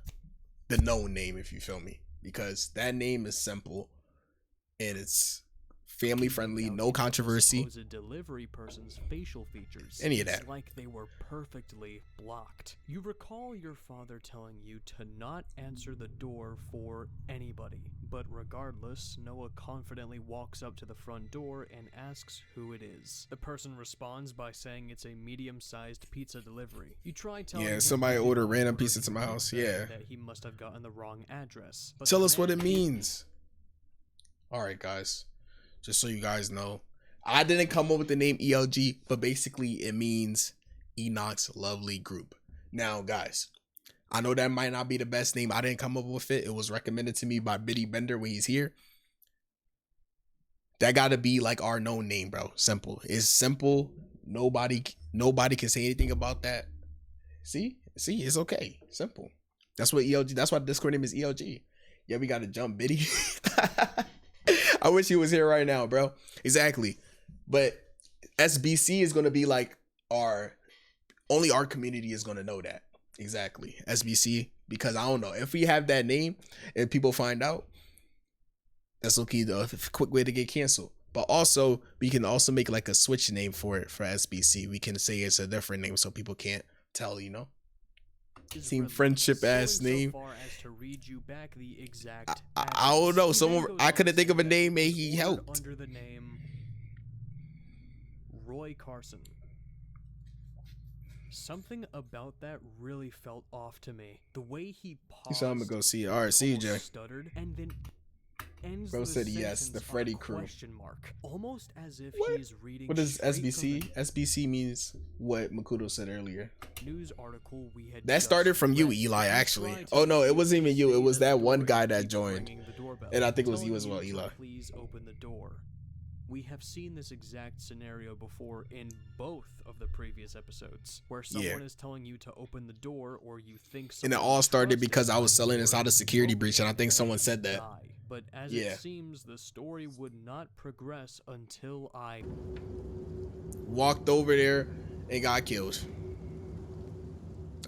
[SPEAKER 1] known name, if you feel me, because that name is simple and it's family friendly, no controversy.
[SPEAKER 2] A delivery person's facial features.
[SPEAKER 1] Any of
[SPEAKER 2] It's
[SPEAKER 1] that.
[SPEAKER 2] like they were perfectly blocked. You recall your father telling you to not answer the door for anybody, but regardless, Noah confidently walks up to the front door and asks who it is. The person responds by saying it's a medium-sized pizza delivery. You try telling him
[SPEAKER 1] somebody
[SPEAKER 2] you did
[SPEAKER 1] ordered
[SPEAKER 2] not
[SPEAKER 1] random
[SPEAKER 2] order
[SPEAKER 1] pizza to my house. Yeah.
[SPEAKER 2] that he must have gotten the wrong address. But
[SPEAKER 1] Tell
[SPEAKER 2] the
[SPEAKER 1] us what
[SPEAKER 2] man
[SPEAKER 1] it
[SPEAKER 2] gave
[SPEAKER 1] means. All right, guys. Just so you guys know, I didn't come up with the name ELG, but basically it means Enoch's Lovely Group. Now, guys, I know that might not be the best name. I didn't come up with it. It was recommended to me by Biddy Bender when he's here. That got to be like our known name, bro. Simple. It's simple. Nobody can say anything about that. See, it's okay. Simple. That's what ELG. That's why the Discord name is ELG. Yeah, we got to jump Biddy. I wish he was here right now, bro. Exactly. But SBC is going to be like only our community is going to know that. Exactly. SBC. Because I don't know. If we have that name and people find out, that's okay. A quick way to get canceled. But also, we can also make like a switch name for it for SBC. We can say it's a different name so people can't tell, you know?
[SPEAKER 2] is
[SPEAKER 1] Team
[SPEAKER 2] relentless,
[SPEAKER 1] Friendship ass
[SPEAKER 2] going
[SPEAKER 1] name.
[SPEAKER 2] So far as to read you back the exact
[SPEAKER 1] I don't know.
[SPEAKER 2] address. He
[SPEAKER 1] Someone
[SPEAKER 2] then goes
[SPEAKER 1] I
[SPEAKER 2] on
[SPEAKER 1] couldn't
[SPEAKER 2] to
[SPEAKER 1] think of
[SPEAKER 2] say
[SPEAKER 1] a
[SPEAKER 2] that
[SPEAKER 1] name,
[SPEAKER 2] it
[SPEAKER 1] and
[SPEAKER 2] was
[SPEAKER 1] he
[SPEAKER 2] ordered
[SPEAKER 1] helped.
[SPEAKER 2] under the name Roy Carson. Something about that really felt off to me. The way he paused,
[SPEAKER 1] So I'm gonna go see it. All right, see you, Jay.
[SPEAKER 2] almost stuttered, and then ends
[SPEAKER 1] Bro
[SPEAKER 2] the
[SPEAKER 1] said yes,
[SPEAKER 2] sentence
[SPEAKER 1] the
[SPEAKER 2] on
[SPEAKER 1] Freddy
[SPEAKER 2] a
[SPEAKER 1] crew.
[SPEAKER 2] question mark, almost as if
[SPEAKER 1] What?
[SPEAKER 2] he's reading.
[SPEAKER 1] What is
[SPEAKER 2] straight from
[SPEAKER 1] SBC? SBC means what Makuto said earlier.
[SPEAKER 2] the news article we had
[SPEAKER 1] That
[SPEAKER 2] just
[SPEAKER 1] started from you,
[SPEAKER 2] read.
[SPEAKER 1] Eli,
[SPEAKER 2] If you
[SPEAKER 1] actually.
[SPEAKER 2] try to
[SPEAKER 1] Oh no, it
[SPEAKER 2] leave,
[SPEAKER 1] wasn't even you. It
[SPEAKER 2] stays
[SPEAKER 1] was
[SPEAKER 2] at the
[SPEAKER 1] that one
[SPEAKER 2] door
[SPEAKER 1] guy
[SPEAKER 2] and
[SPEAKER 1] that
[SPEAKER 2] keeps
[SPEAKER 1] joined.
[SPEAKER 2] ringing the doorbell,
[SPEAKER 1] And I think it was you
[SPEAKER 2] telling
[SPEAKER 1] as well,
[SPEAKER 2] to
[SPEAKER 1] Eli.
[SPEAKER 2] Please open the door. We have seen this exact scenario before in both of the previous episodes, where someone is telling you to open the door, or you think
[SPEAKER 1] And it
[SPEAKER 2] someone
[SPEAKER 1] all
[SPEAKER 2] you
[SPEAKER 1] started
[SPEAKER 2] trust
[SPEAKER 1] because
[SPEAKER 2] is
[SPEAKER 1] I was
[SPEAKER 2] behind the
[SPEAKER 1] selling inside
[SPEAKER 2] door.
[SPEAKER 1] a security
[SPEAKER 2] You
[SPEAKER 1] breach, and I
[SPEAKER 2] open
[SPEAKER 1] think
[SPEAKER 2] it,
[SPEAKER 1] someone
[SPEAKER 2] and
[SPEAKER 1] said
[SPEAKER 2] you
[SPEAKER 1] that.
[SPEAKER 2] die. But as
[SPEAKER 1] Yeah.
[SPEAKER 2] it seems, the story would not progress until I
[SPEAKER 1] Walked over there and got killed.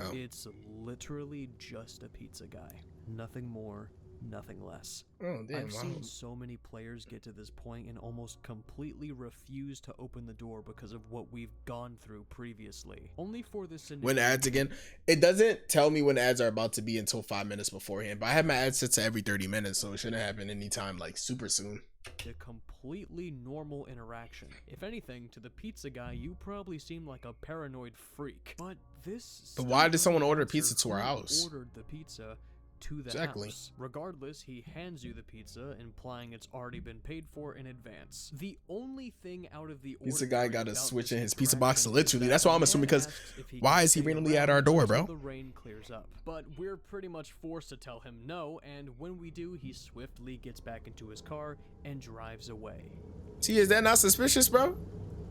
[SPEAKER 1] Oh.
[SPEAKER 2] It's literally just a pizza guy. Nothing more, nothing less.
[SPEAKER 1] Oh damn!
[SPEAKER 2] I've
[SPEAKER 1] wow.
[SPEAKER 2] seen so many players get to this point and almost completely refuse to open the door because of what we've gone through previously. Only for this scenario.
[SPEAKER 1] When ads again, it doesn't tell me when ads are about to be until 5 minutes beforehand. But I have my ads set to every 30 minutes, so it shouldn't happen anytime like super soon.
[SPEAKER 2] A completely normal interaction. If anything, to the pizza guy, you probably seem like a paranoid freak. But this.
[SPEAKER 1] But why did someone
[SPEAKER 2] doesn't
[SPEAKER 1] order
[SPEAKER 2] answer
[SPEAKER 1] pizza to our
[SPEAKER 2] who
[SPEAKER 1] house?
[SPEAKER 2] Ordered the pizza to the
[SPEAKER 1] Exactly.
[SPEAKER 2] house. Regardless, he hands you the pizza, implying it's already been paid for in advance. The only thing out of the
[SPEAKER 1] Pizza
[SPEAKER 2] ordinary
[SPEAKER 1] guy got a
[SPEAKER 2] about
[SPEAKER 1] switch
[SPEAKER 2] this
[SPEAKER 1] in his pizza box,
[SPEAKER 2] interaction
[SPEAKER 1] literally.
[SPEAKER 2] is
[SPEAKER 1] That's
[SPEAKER 2] that
[SPEAKER 1] why I'm
[SPEAKER 2] the
[SPEAKER 1] assuming,
[SPEAKER 2] man
[SPEAKER 1] because
[SPEAKER 2] asks if he
[SPEAKER 1] why
[SPEAKER 2] can
[SPEAKER 1] is he
[SPEAKER 2] stay
[SPEAKER 1] randomly at
[SPEAKER 2] around
[SPEAKER 1] our door,
[SPEAKER 2] until
[SPEAKER 1] bro?
[SPEAKER 2] the rain clears up. But we're pretty much forced to tell him no, and when we do, he swiftly gets back into his car and drives away.
[SPEAKER 1] See, is that not suspicious, bro?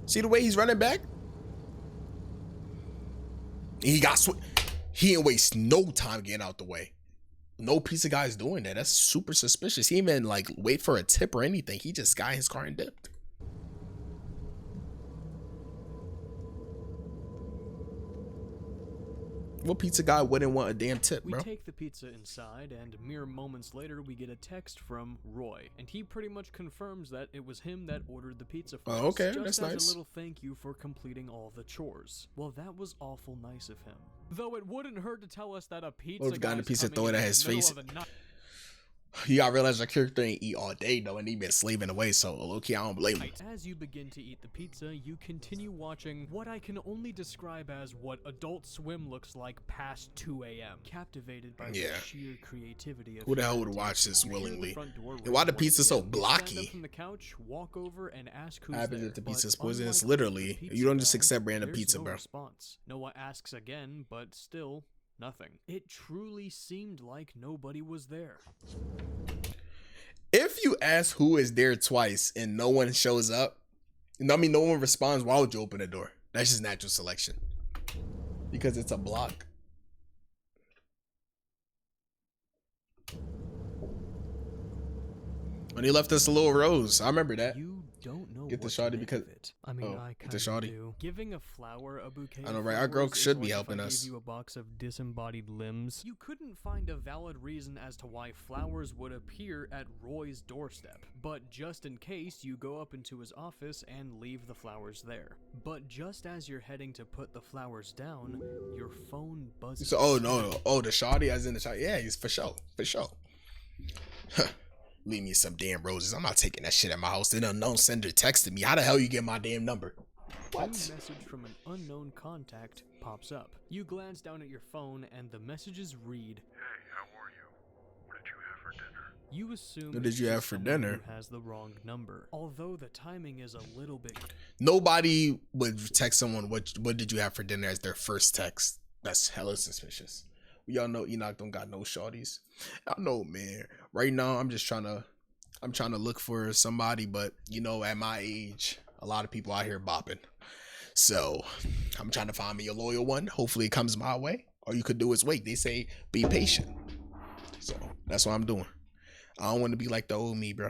[SPEAKER 1] See the way he's running back? He got he didn't waste no time getting out the way. No pizza guy's doing that. That's super suspicious. He didn't even like wait for a tip or anything. He just got in his car and dipped. What pizza guy wouldn't want a damn tip,
[SPEAKER 2] We
[SPEAKER 1] bro?
[SPEAKER 2] take the pizza inside, and mere moments later, we get a text from Roy, and he pretty much confirms that it was him that ordered the pizza for us.
[SPEAKER 1] Oh, okay,
[SPEAKER 2] just
[SPEAKER 1] that's
[SPEAKER 2] as
[SPEAKER 1] nice.
[SPEAKER 2] a little thank you for completing all the chores. Well, that was awful nice of him. Though it wouldn't hurt to tell us that a pizza
[SPEAKER 1] Would've gotten
[SPEAKER 2] guy's
[SPEAKER 1] the pizza,
[SPEAKER 2] coming
[SPEAKER 1] throw it
[SPEAKER 2] in
[SPEAKER 1] at
[SPEAKER 2] the
[SPEAKER 1] his
[SPEAKER 2] middle
[SPEAKER 1] face.
[SPEAKER 2] of the night.
[SPEAKER 1] You gotta realize our character ain't eat all day though, and he been slaving away. So low key, I don't blame him.
[SPEAKER 2] As you begin to eat the pizza, you continue watching what I can only describe as what Adult Swim looks like past 2 a.m. Captivated by
[SPEAKER 1] Yeah.
[SPEAKER 2] the sheer creativity of
[SPEAKER 1] Who the hell would
[SPEAKER 2] humanity,
[SPEAKER 1] watch this
[SPEAKER 2] you hear the
[SPEAKER 1] willingly?
[SPEAKER 2] front door
[SPEAKER 1] And why
[SPEAKER 2] ring
[SPEAKER 1] the
[SPEAKER 2] once
[SPEAKER 1] pizza so
[SPEAKER 2] again. You stand
[SPEAKER 1] blocky?
[SPEAKER 2] up from the couch, walk over, and ask who's
[SPEAKER 1] Happens
[SPEAKER 2] there.
[SPEAKER 1] if the
[SPEAKER 2] But
[SPEAKER 1] pizza's poisonous.
[SPEAKER 2] unlike
[SPEAKER 1] Literally,
[SPEAKER 2] the pizza
[SPEAKER 1] you don't just
[SPEAKER 2] guy,
[SPEAKER 1] accept random
[SPEAKER 2] there's
[SPEAKER 1] pizza,
[SPEAKER 2] no
[SPEAKER 1] bro.
[SPEAKER 2] response. Noah asks again, but still nothing. It truly seemed like nobody was there.
[SPEAKER 1] If you ask who is there twice and no one shows up, I mean, no one responds, why would you open the door? That's just natural selection. Because it's a block. When he left us a little rose, I remember that.
[SPEAKER 2] You don't know
[SPEAKER 1] Get the
[SPEAKER 2] what to
[SPEAKER 1] shawty
[SPEAKER 2] make
[SPEAKER 1] because-
[SPEAKER 2] of it. I mean,
[SPEAKER 1] oh,
[SPEAKER 2] I
[SPEAKER 1] get the
[SPEAKER 2] kind of
[SPEAKER 1] shawty.
[SPEAKER 2] do. Giving a flower a bouquet.
[SPEAKER 1] I know,
[SPEAKER 2] of
[SPEAKER 1] right? Our girl
[SPEAKER 2] flowers is
[SPEAKER 1] should be
[SPEAKER 2] like if
[SPEAKER 1] helping
[SPEAKER 2] I
[SPEAKER 1] us.
[SPEAKER 2] Gave you a box of disembodied limbs. You couldn't find a valid reason as to why flowers would appear at Roy's doorstep. But just in case, you go up into his office and leave the flowers there. But just as you're heading to put the flowers down, your phone buzzes.
[SPEAKER 1] So, oh no, oh the shawty as in the shawty. Yeah, he's for sure, for sure. Huh. Leave me some damn roses. I'm not taking that shit at my house. An unknown sender texted me. How the hell you get my damn number?
[SPEAKER 2] A
[SPEAKER 1] What?
[SPEAKER 2] message from an unknown contact pops up. You glance down at your phone and the messages read,
[SPEAKER 5] Hey, how are you? What did you have for dinner?
[SPEAKER 2] you assume
[SPEAKER 1] What did
[SPEAKER 2] it's
[SPEAKER 1] you have
[SPEAKER 2] just
[SPEAKER 1] for
[SPEAKER 2] someone
[SPEAKER 1] dinner?
[SPEAKER 2] who has the wrong number. Although the timing is a little bit
[SPEAKER 1] Nobody would text someone what did you have for dinner as their first text. That's hella suspicious. We all know Enoch don't got no shorties. I know, man. Right now I'm trying to look for somebody, but you know, at my age, a lot of people out here bopping. So I'm trying to find me a loyal one. Hopefully it comes my way. All you could do is wait. They say be patient. So that's what I'm doing. I don't want to be like the old me, bro.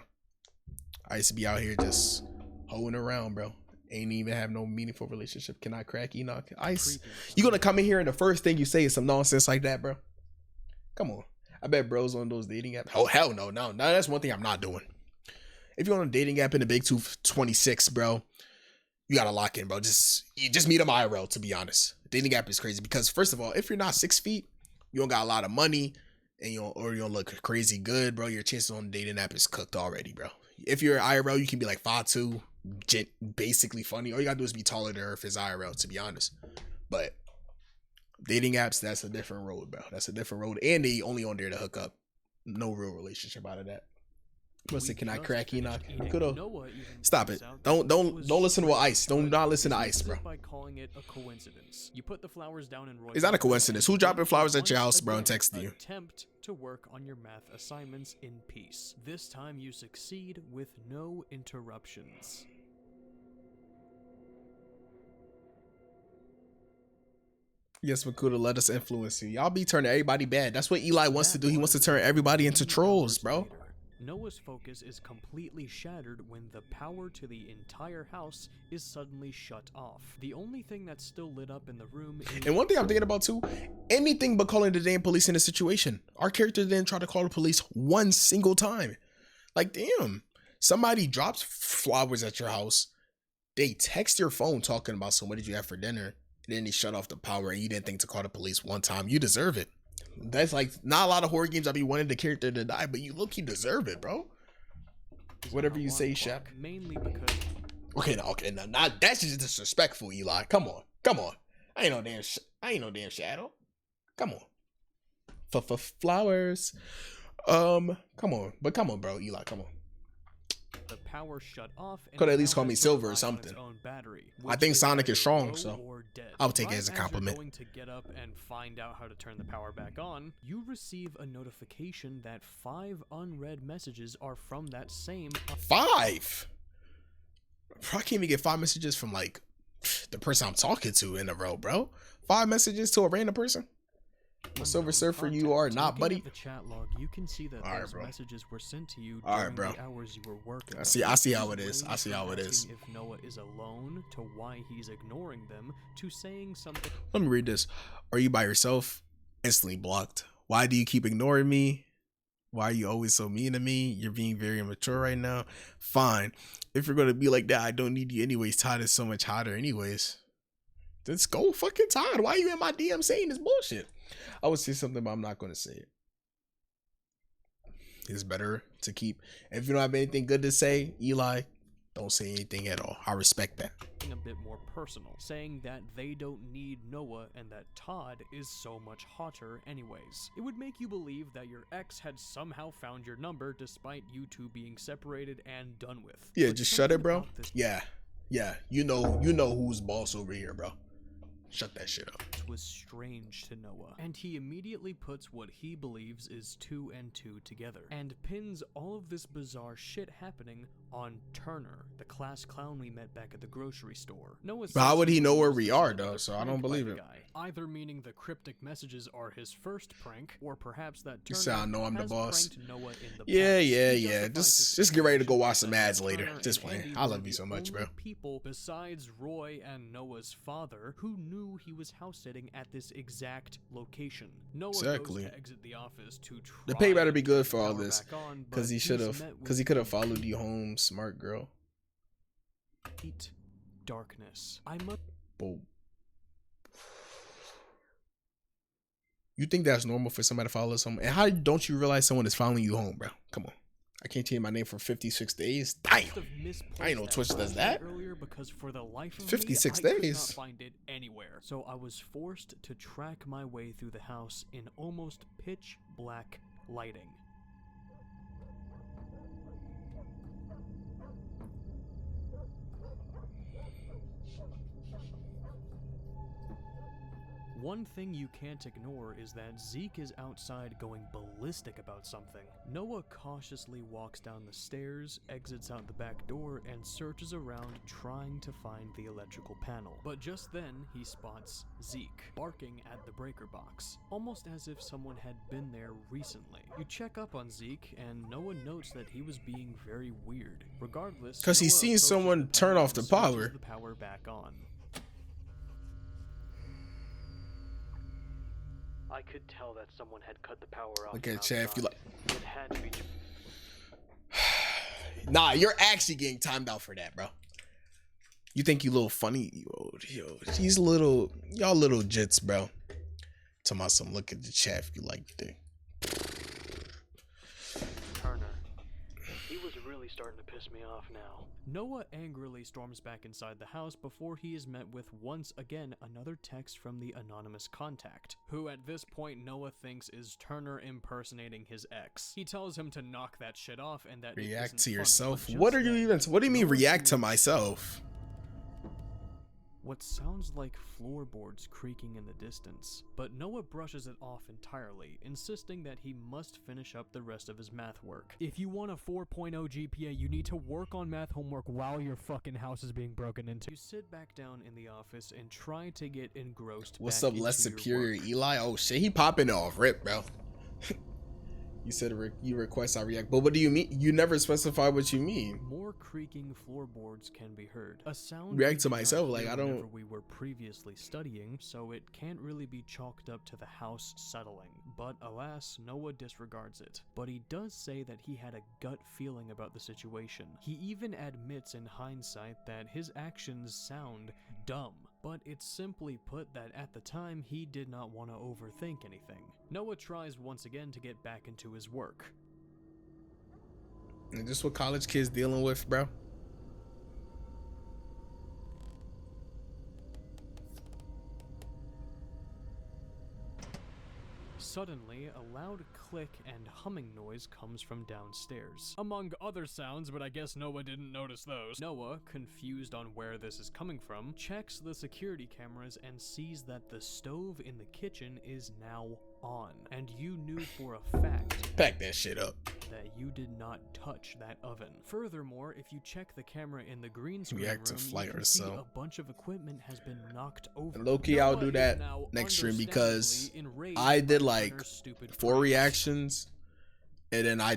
[SPEAKER 1] I used to be out here just hoeing around, bro. Ain't even have no meaningful relationship. Can I crack Enoch? Ice.
[SPEAKER 2] creepy.
[SPEAKER 1] You gonna come in here and the first thing you say is some nonsense like that, bro? Come on. I bet bros on those dating apps. Oh hell no, no. That's one thing I'm not doing. If you're on a dating app in the big 226, bro, you gotta lock in, bro. You just meet them IRL, to be honest. Dating app is crazy because first of all, if you're not 6 feet, you don't got a lot of money, and you don't look crazy good, bro, your chances on the dating app is cooked already, bro. If you're IRL, you can be like 5'2", basically funny. All you gotta do is be taller than her if it's IRL, to be honest. But dating apps, that's a different road, bro. That's a different road, and they only on there to hook up. No real relationship out of that. What's it? Can I crack Enoch? Could've. Stop it. Don't listen to Ice. Don't not listen to Ice, bro.
[SPEAKER 2] By calling it a coincidence. You put the flowers down in Roy's
[SPEAKER 1] It's not a coincidence. Who dropping flowers at your house, bro, and texting you?
[SPEAKER 2] Attempt to work on your math assignments in peace. This time you succeed with no interruptions.
[SPEAKER 1] Yes, Makuta, let us influence you. Y'all be turning everybody bad. That's what Eli wants to do. He wants to turn everybody into trolls, bro.
[SPEAKER 2] Noah's focus is completely shattered when the power to the entire house is suddenly shut off. The only thing that's still lit up in the room is...
[SPEAKER 1] And one thing I'm thinking about too, anything but calling the damn police in a situation. Our character didn't try to call the police one single time. Like, damn. Somebody drops flowers at your house. They text your phone talking about, so what did you have for dinner? And then they shut off the power and you didn't think to call the police one time. You deserve it. That's like not a lot of horror games. I be wanting the character to die, but you look, you deserve it, bro. Whatever you say, Shaq.
[SPEAKER 2] Mainly because...
[SPEAKER 1] Okay, now, not that's just disrespectful, Eli. Come on. I ain't no damn shadow. Come on. For flowers. Come on, bro, Eli. Come on.
[SPEAKER 2] The power shut off.
[SPEAKER 1] Could at least call me Silver or something. I think Sonic is strong, so I'll take it as a compliment.
[SPEAKER 2] Going to get up and find out how to turn the power back on, you receive a notification that 5 unread messages are from that same
[SPEAKER 1] 5. I can't even get 5 messages from like the person I'm talking to in a row, bro. 5 messages to a random person. Silver Surfer, you are not, buddy.
[SPEAKER 2] The chat log, you can see that those messages were sent to you
[SPEAKER 1] during
[SPEAKER 2] the hours you were working.
[SPEAKER 1] I see how it is. I see how it is.
[SPEAKER 2] If Noah is alone, to why he's ignoring them, to saying something.
[SPEAKER 1] Let me read this. Are you by yourself? Instantly blocked. Why do you keep ignoring me? Why are you always so mean to me? You're being very immature right now. Fine. If you're gonna be like that, I don't need you anyways. Todd is so much hotter anyways. Let's go fucking Todd. Why are you in my DM saying this bullshit? I would say something, but I'm not going to say it. It's better to keep. If you don't have anything good to say, Eli, don't say anything at all. I respect that.
[SPEAKER 2] A bit more personal, saying that they don't need Noah and that Todd is so much hotter anyways. It would make you believe that your ex had somehow found your number despite you two being separated and done with.
[SPEAKER 1] Yeah, just shut it, bro. Yeah. You know who's boss over here, bro. Shut that shit up.
[SPEAKER 2] Was strange to Noah, and he immediately puts what he believes is 2 and 2 together, and pins all of this bizarre shit happening on Turner, the class clown we met back at the grocery store. Noah,
[SPEAKER 1] but how would he know where we are, though? So I don't believe it.
[SPEAKER 2] Either meaning the cryptic messages are his first prank, or perhaps that Turner
[SPEAKER 1] you say I know I'm the boss.
[SPEAKER 2] Noah in the
[SPEAKER 1] yeah. Just get ready to go watch some ads later. Just playing. I love you so much, bro.
[SPEAKER 2] People besides Roy and Noah's father who knew he was house sitting at this exact location. Noah goes to exit the office to try.
[SPEAKER 1] The pay better be good for all this, because he could have followed you home, smart girl.
[SPEAKER 2] Darkness. I must.
[SPEAKER 1] You think that's normal for somebody to follow someone? And how don't you realize someone is following you home, bro? Come on. I can't change my name for 56 days. Damn. I ain't know Twitch does that.
[SPEAKER 2] Because for the life of
[SPEAKER 1] 56
[SPEAKER 2] me,
[SPEAKER 1] days.
[SPEAKER 2] I could not find it anywhere. So I was forced to track my way through the house in almost pitch black lighting. One thing you can't ignore is that Zeke is outside going ballistic about something. Noah cautiously walks down the stairs, exits out the back door, and searches around trying to find the electrical panel. But just then, he spots Zeke, barking at the breaker box, almost as if someone had been there recently. You check up on Zeke, and Noah notes that he was being very weird. Regardless,
[SPEAKER 1] because he's seen someone turn off the power.
[SPEAKER 2] The power back on.
[SPEAKER 4] I could tell that someone had cut the power off.
[SPEAKER 1] Look at Chad, if you like.
[SPEAKER 4] It had to be.
[SPEAKER 1] Nah, you're actually getting timed out for that, bro. You think you little funny? Yo, y'all little jits, bro. To my some look at the chat if you like the
[SPEAKER 4] Turner. He was really starting to piss me off now.
[SPEAKER 2] Noah angrily storms back inside the house before he is met with once again another text from the anonymous contact, who at this point Noah thinks is Turner impersonating his ex. He tells him to knock that shit off and that
[SPEAKER 1] react
[SPEAKER 2] it
[SPEAKER 1] to
[SPEAKER 2] isn't
[SPEAKER 1] yourself.
[SPEAKER 2] funny, but
[SPEAKER 1] What
[SPEAKER 2] just
[SPEAKER 1] are you
[SPEAKER 2] then,
[SPEAKER 1] even? What do you mean
[SPEAKER 2] Noah
[SPEAKER 1] react to
[SPEAKER 2] hears
[SPEAKER 1] myself?
[SPEAKER 2] what sounds like floorboards creaking in the distance, but Noah brushes it off entirely, insisting that he must finish up the rest of his math work. If you want a 4.0 GPA, you need to work on math homework while your fucking house is being broken into. You sit back down in the office and try to get engrossed.
[SPEAKER 1] What's
[SPEAKER 2] back
[SPEAKER 1] up, less
[SPEAKER 2] into your
[SPEAKER 1] superior
[SPEAKER 2] work.
[SPEAKER 1] Eli? Oh shit, he popping off, rip, bro. You said you request I react, but what do you mean? You never specify what you mean.
[SPEAKER 2] More creaking floorboards can be heard. A sound
[SPEAKER 1] React
[SPEAKER 2] we
[SPEAKER 1] to
[SPEAKER 2] did not
[SPEAKER 1] myself, like,
[SPEAKER 2] hear
[SPEAKER 1] I don't-
[SPEAKER 2] whenever we were previously studying, so it can't really be chalked up to the house settling. But alas, Noah disregards it. But he does say that he had a gut feeling about the situation. He even admits in hindsight that his actions sound dumb. But it's simply put that at the time he did not want to overthink anything. Noah tries once again to get back into his work.
[SPEAKER 1] And just what college kids dealing with, bro.
[SPEAKER 2] Suddenly, a loud click and humming noise comes from downstairs. Among other sounds, but I guess Noah didn't notice those. Noah, confused on where this is coming from, checks the security cameras and sees that the stove in the kitchen is now on. And you knew for a fact
[SPEAKER 1] Pack that shit up.
[SPEAKER 2] that you did not touch that oven. Furthermore, if you check the camera in the green screen
[SPEAKER 1] React to
[SPEAKER 2] room,
[SPEAKER 1] flight
[SPEAKER 2] you
[SPEAKER 1] or
[SPEAKER 2] can see
[SPEAKER 1] so.
[SPEAKER 2] a bunch of equipment has been knocked over.
[SPEAKER 1] And low-key, I'll
[SPEAKER 2] Noah
[SPEAKER 1] do
[SPEAKER 2] is
[SPEAKER 1] that
[SPEAKER 2] now
[SPEAKER 1] next stream because
[SPEAKER 2] understandably enraged
[SPEAKER 1] I did
[SPEAKER 2] by
[SPEAKER 1] like
[SPEAKER 2] Turner's stupid
[SPEAKER 1] 4
[SPEAKER 2] pranks.
[SPEAKER 1] reactions, and then I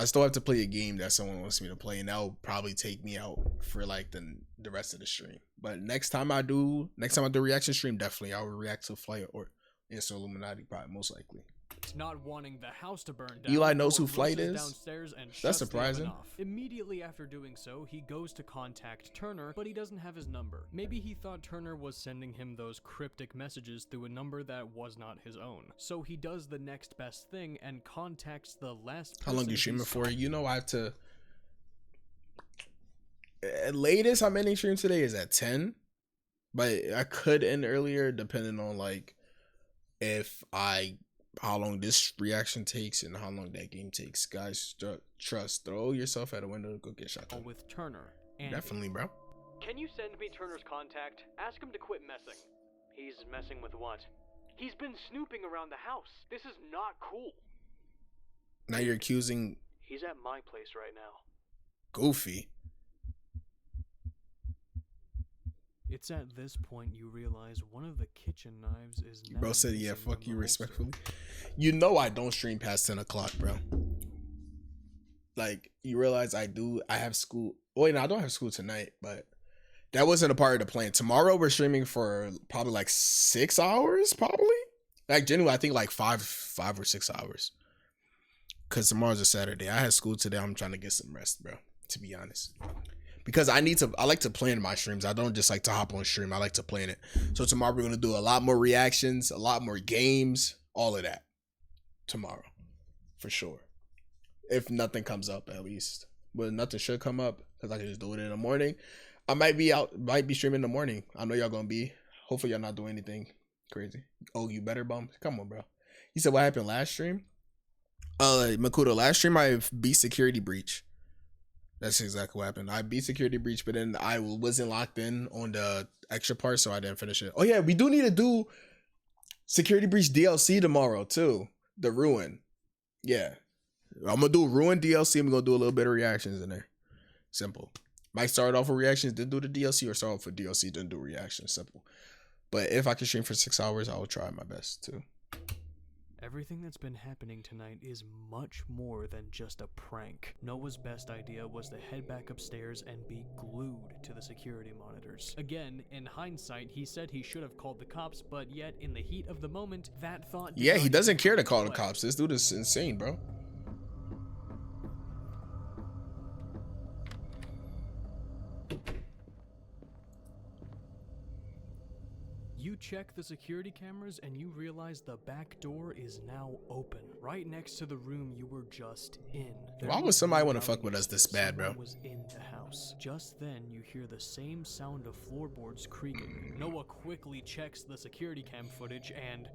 [SPEAKER 1] still have to play a game that someone wants me to play, and that'll probably take me out for like the rest of the stream. But next time I do reaction stream, definitely I will react to Flight or Instant Illuminati, probably most likely.
[SPEAKER 2] Not wanting the house to burn down,
[SPEAKER 1] Eli knows
[SPEAKER 2] Noah
[SPEAKER 1] who Flight
[SPEAKER 2] rushes
[SPEAKER 1] is?
[SPEAKER 2] downstairs and
[SPEAKER 1] That's
[SPEAKER 2] shuts the oven
[SPEAKER 1] surprising.
[SPEAKER 2] off. Immediately after doing so, he goes to contact Turner, but he doesn't have his number. Maybe he thought Turner was sending him those cryptic messages through a number that was not his own. So he does the next best thing and contacts the last
[SPEAKER 1] How long
[SPEAKER 2] person
[SPEAKER 1] you streaming
[SPEAKER 2] he's
[SPEAKER 1] for? You know I have to. At latest, I'm ending stream today is at 10, but I could end earlier depending on like how long this reaction takes and how long that game takes. Guys, trust. Throw yourself at a window and go get shot.
[SPEAKER 2] with Turner. And
[SPEAKER 1] Definitely, bro.
[SPEAKER 4] Can you send me Turner's contact? Ask him to quit messing. He's messing with what? He's been snooping around the house. This is not cool.
[SPEAKER 1] Now you're accusing
[SPEAKER 4] He's at my place right now.
[SPEAKER 1] Goofy.
[SPEAKER 2] it's at this point you realize one of the kitchen knives is now
[SPEAKER 1] Bro said, yeah,
[SPEAKER 2] missing
[SPEAKER 1] fuck
[SPEAKER 2] from
[SPEAKER 1] you
[SPEAKER 2] the holster.
[SPEAKER 1] respectfully. You know I don't stream past 10 o'clock, bro. Like, you realize I have school. Wait, no, I don't have school tonight, but that wasn't a part of the plan. Tomorrow we're streaming for probably like 6 hours, probably. Like, genuinely, I think like five or 6 hours. Because tomorrow's a Saturday. I had school today. I'm trying to get some rest, bro, to be honest. Because I like to plan my streams. I don't just like to hop on stream. I like to plan it. So tomorrow we're going to do a lot more reactions, a lot more games, all of that. Tomorrow. For sure. If nothing comes up, at least. But nothing should come up because I can just do it in the morning. I might be streaming in the morning. I know y'all going to be. Hopefully y'all not doing anything crazy. Oh, you better, bum. Come on, bro. You said what happened last stream? Makuto, last stream I beat security breach. That's exactly what happened. I beat security breach, but then I wasn't locked in on the extra part, so I didn't finish it. Oh yeah, we do need to do security breach DLC tomorrow too. The ruin. Yeah. I'm gonna do ruin DLC. I'm gonna do a little bit of reactions in there. Simple. Might start off with reactions, then do the DLC, or start off with DLC, then do reactions. Simple. But if I can stream for 6 hours, I will try my best too.
[SPEAKER 2] Everything that's been happening tonight is much more than just a prank. Noah's best idea was to head back upstairs and be glued to the security monitors. Again, in hindsight, he said he should have called the cops, but yet in the heat of the moment, that thought did
[SPEAKER 1] Yeah,
[SPEAKER 2] not
[SPEAKER 1] he doesn't
[SPEAKER 2] even
[SPEAKER 1] care to
[SPEAKER 2] come
[SPEAKER 1] call
[SPEAKER 2] into
[SPEAKER 1] the
[SPEAKER 2] play.
[SPEAKER 1] cops. This dude is insane, bro.
[SPEAKER 2] You check the security cameras and you realize the back door is now open, right next to the room you were just in.
[SPEAKER 1] Why would somebody want to fuck with us this bad, bro?
[SPEAKER 2] Someone was in the house. Just then, you hear the same sound of floorboards creaking. Noah quickly checks the security cam footage and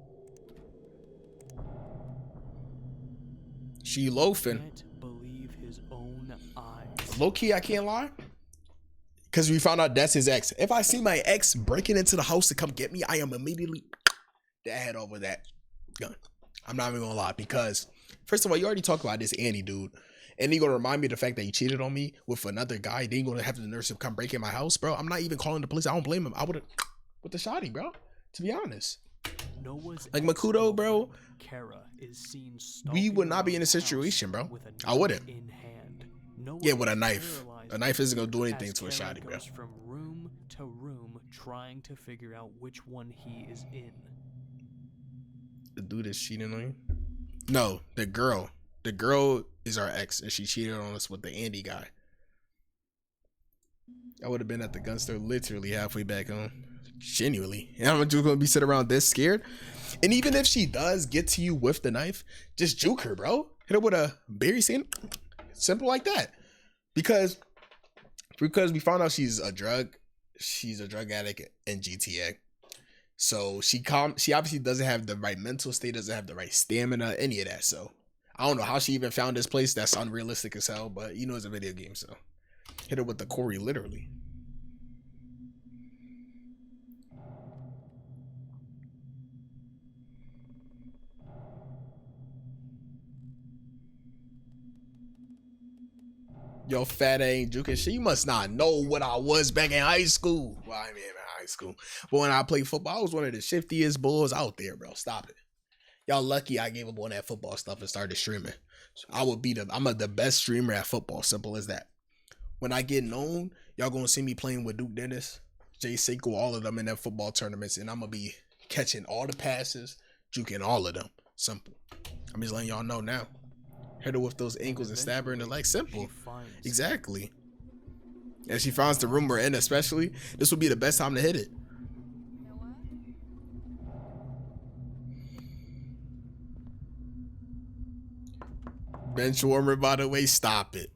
[SPEAKER 1] She loafing.
[SPEAKER 2] can't believe his own eyes.
[SPEAKER 1] Low key, I can't lie. Because we found out that's his ex. If I see my ex breaking into the house to come get me, I am immediately the head over that gun. I'm not even gonna lie. Because, first of all, you already talked about this Andy dude. And he gonna remind me of the fact that he cheated on me with another guy. Then you gonna have the nurse come break in my house, bro. I'm not even calling the police. I don't blame him. I would have with the shotty, bro. To be honest.
[SPEAKER 2] Noah's
[SPEAKER 1] Like Makuto, bro.
[SPEAKER 2] Kara is seen
[SPEAKER 1] We would
[SPEAKER 2] stalking
[SPEAKER 1] not be in
[SPEAKER 2] around
[SPEAKER 1] a
[SPEAKER 2] the house
[SPEAKER 1] situation, bro.
[SPEAKER 2] with a
[SPEAKER 1] I
[SPEAKER 2] knife
[SPEAKER 1] wouldn't.
[SPEAKER 2] in hand. Noah
[SPEAKER 1] Yeah, with a
[SPEAKER 2] is
[SPEAKER 1] knife.
[SPEAKER 2] paralyzed
[SPEAKER 1] A knife isn't gonna do anything
[SPEAKER 2] as
[SPEAKER 1] to a
[SPEAKER 2] Kara
[SPEAKER 1] shotty, bro.
[SPEAKER 2] goes from room to room trying to figure out which one he is in.
[SPEAKER 1] The dude is cheating on you? No, the girl. The girl is our ex, and she cheated on us with the Andy guy. I would have been at the gun store literally halfway back home. Genuinely. And I'm just gonna be sitting around this scared. And even if she does get to you with the knife, just juke her, bro. Hit her with a berry sand. Simple like that. Because we found out she's a drug addict in GTA. So she obviously doesn't have the right mental state, doesn't have the right stamina, any of that. So I don't know how she even found this place. That's unrealistic as hell, but you know it's a video game, so hit her with the Corey literally. Yo, fat ain't juking. She must not know what I was back in high school. Well, I mean, in high school. But when I played football, I was one of the shiftiest bulls out there, bro. Stop it. Y'all lucky I gave up on that football stuff and started streaming. So I'm the best streamer at football. Simple as that. When I get known, y'all gonna see me playing with Duke Dennis, Jay Seiko, all of them in their football tournaments, and I'm gonna be catching all the passes, juking all of them. Simple. I'm just letting y'all know now. Hit her with those ankles and stab her in the leg. Simple. Exactly. And she finds the room we're in, especially. This would be the best time to hit it. Bench warmer, by the way. Stop it.